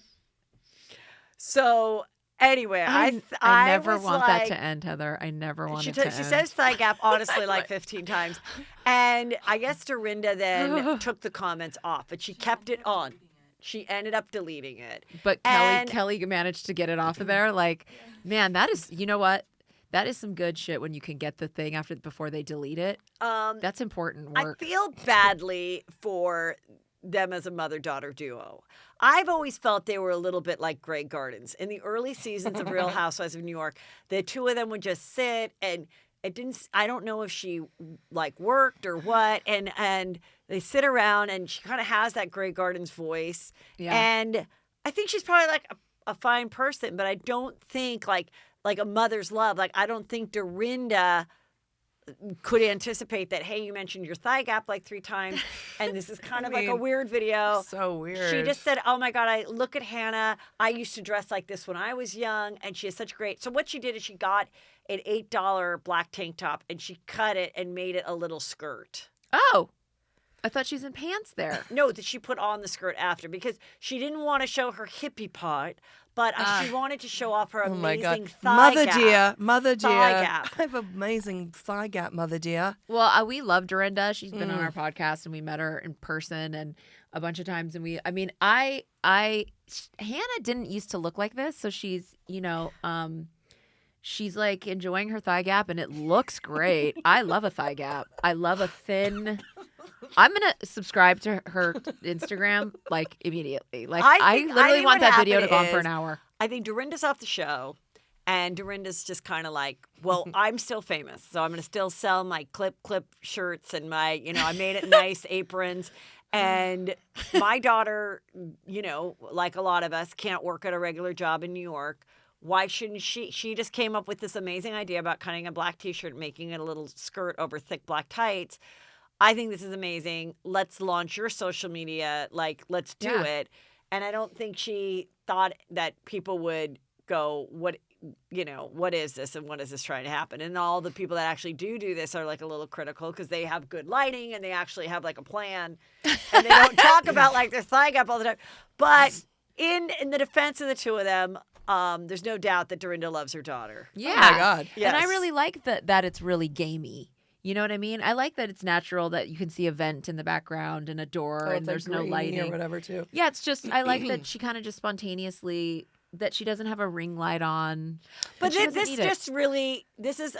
So anyway, I I never was want that like- to end, Heather. I never want She, it to she end. says thigh gap honestly like 15 times. And I guess Dorinda then took the comments off, but she kept it on. She ended up deleting it. But And- Kelly managed to get it off of there. Like, man, that is, you know what? That is some good shit when you can get the thing before they delete it. That's important work. I feel badly for them as a mother-daughter duo. I've always felt they were a little bit like Grey Gardens. In the early seasons of Real Housewives of New York, the two of them would just sit, and it didn't, I don't know if she like worked or what, and they sit around, and she kind of has that Grey Gardens voice. Yeah. And I think she's probably like a fine person, but I don't think like a mother's love. Like, I don't think Dorinda could anticipate that, hey, you mentioned your thigh gap like 3 times, and this is kind of like a weird video. So weird. She just said, oh my God, I look at Hannah. I used to dress like this when I was young, and she has such great. So what she did is she got an $8 black tank top, and she cut it and made it a little skirt. Oh, I thought she's in pants there. No, that she put on the skirt after because she didn't want to show her hippie part, but she wanted to show off her Oh my amazing God. thigh Mother gap. dear, mother dear. Thigh gap. I have amazing thigh gap, mother dear. Well, we love Dorinda. She's been on our podcast, and we met her in person and a bunch of times. And Hannah didn't used to look like this, so she's, she's like enjoying her thigh gap, and it looks great. I love a thigh gap. I love a thin. I'm gonna subscribe to her Instagram like immediately. Like I literally think want what that video to happened go on for is, an hour. I think Dorinda's off the show, and Dorinda's just kind of like, well, I'm still famous, so I'm going to still sell my clip shirts and my, I made it nice aprons. And my daughter, like a lot of us, can't work at a regular job in New York. Why shouldn't she? She just came up with this amazing idea about cutting a black T-shirt, making it a little skirt over thick black tights. I think this is amazing. Let's launch your social media. Like, let's do it. And I don't think she thought that people would go, what is this and what is this trying to happen? And all the people that actually do this are like a little critical because they have good lighting and they actually have like a plan and they don't talk about like their thigh gap all the time. But in the defense of the two of them, there's no doubt that Dorinda loves her daughter. Yeah. Oh my God. And I Yes. really like that it's really gamey. You know what I mean? I like that it's natural that you can see a vent in the background and a door Or and it's, like, there's no grainy lighting. or whatever too. Yeah, it's just I like that she kind of just spontaneously that she doesn't have a ring light on. But and she doesn't this need it. just really, this is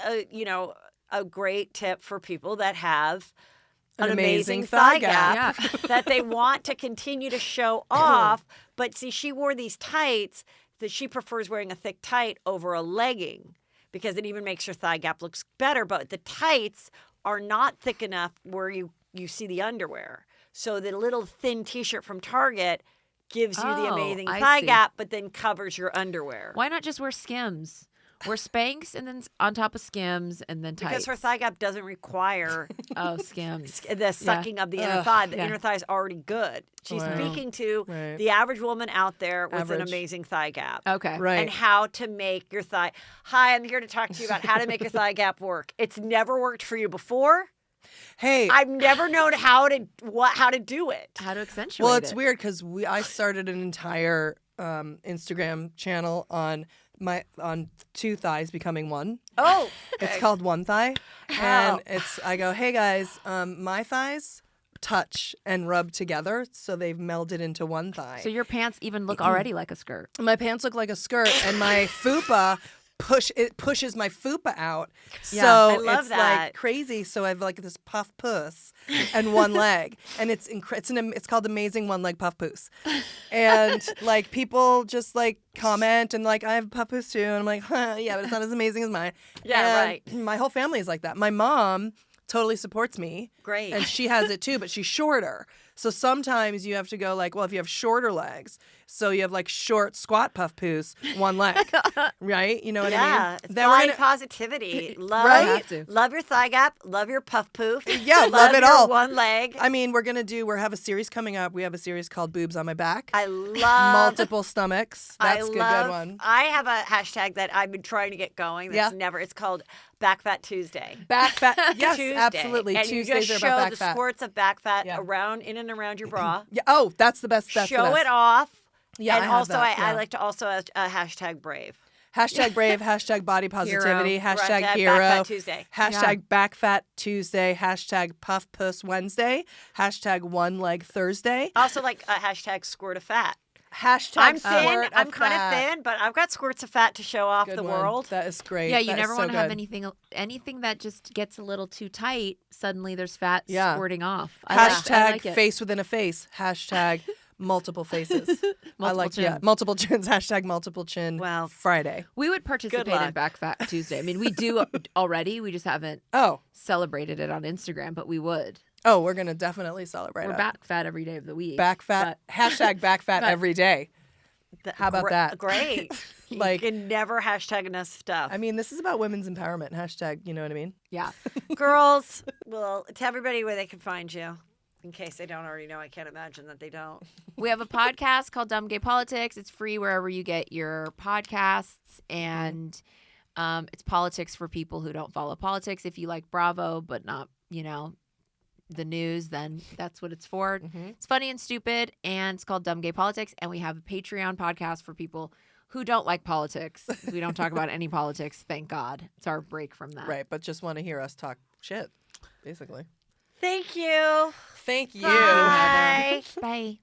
a great tip for people that have an amazing thigh gap that they want to continue to show off. But see, she wore these tights that she prefers wearing a thick tight over a legging because it even makes her thigh gap looks better. But the tights are not thick enough where you see the underwear. So the little thin T-shirt from Target gives you the Oh, amazing I thigh see. gap, but then covers your underwear. Why not just wear Skims? Wear Spanx and then on top of Skims and then tights. Because her thigh gap doesn't require Oh, Skims. the sucking of the inner thigh. The yeah. inner thigh is already good. She's Wow. speaking to Right. the average woman out there with an Average. amazing thigh gap. Okay. Right. And how to make your thigh. Hi, I'm here to talk to you about how to make your thigh gap work. It's never worked for you before. Hey, I've never known how to do it. How to accentuate well, it's it. weird because I started an entire Instagram channel on two thighs becoming one. Oh, It's called One Thigh, How? and I go, hey guys, my thighs touch and rub together, so they've melded into one thigh. So your pants even look already like a skirt. My pants look like a skirt, and my fupa pushes my fupa out. Yeah, So I love it's that. like crazy. So I have like this puff puss and one leg, and it's called Amazing One Leg Puff Puss, and like people just like comment and like I have a puff puss too, and I'm like, huh, yeah, but it's not as amazing as mine. Yeah, And right. My whole family is like that. My mom totally supports me. Great. And she has it too, but she's shorter. So sometimes you have to go like, well, if you have shorter legs, so you have like short squat puff poos, one leg, right? You know what I yeah, mean? it's Then we're body gonna- positivity. Love, Right? Have to. love your thigh gap. Love your puff poof. Yeah, love it your all. One leg. I mean, we have a series coming up. We have a series called Boobs on My Back. I love Multiple stomachs. That's a good one. I have a hashtag that I've been trying to get going. That's Yeah. It's called Back Fat Tuesday. Back fat. Yes, Tuesday. absolutely. And Tuesdays you are just about show back the fat. squirts of back fat Yeah. in and around your bra. Yeah. Oh, that's the best. That's the show best. it off. Yeah, and I have also that, I yeah. like to also hashtag brave. Hashtag brave, hashtag body positivity, hashtag Back hero, Fat Tuesday. hashtag back fat Tuesday, hashtag puff puss Wednesday, hashtag one leg Thursday, Also like a hashtag squirt of fat. hashtag I'm thin. squirt I'm of kind fat. of thin, but I've got squirts of fat to show off Good the one. world. That is great. Yeah, you That is never so want to have good. anything that just gets a little too tight. Suddenly there's fat Yeah. squirting off. I Hashtag like it. face within a face. Hashtag multiple faces. I like chins. multiple chins. Hashtag multiple chin. Wow. Friday. We would participate in luck. Back Fat Tuesday. I mean, we do already. We just haven't Oh, celebrated it on Instagram, but we would. we're gonna definitely celebrate We're it. back fat every day of the week. Back fat. Hashtag back fat but- every day. How about that? Great. Like- you can never hashtag enough stuff. I mean, this is about women's empowerment. Hashtag. You know what I mean? Yeah. Girls, well, tell everybody where they can find you. In case they don't already know, I can't imagine that they don't. We have a podcast called Dumb Gay Politics. It's free wherever you get your podcasts, and it's politics for people who don't follow politics. If you like Bravo, but not, the news, then that's what it's for. It's funny and stupid, and it's called Dumb Gay Politics. And we have a Patreon podcast for people who don't like politics. We don't talk about any politics, thank God. It's our break from that. Right, but just want to hear us talk shit, basically. Thank you. Thank you. Bye. Bye.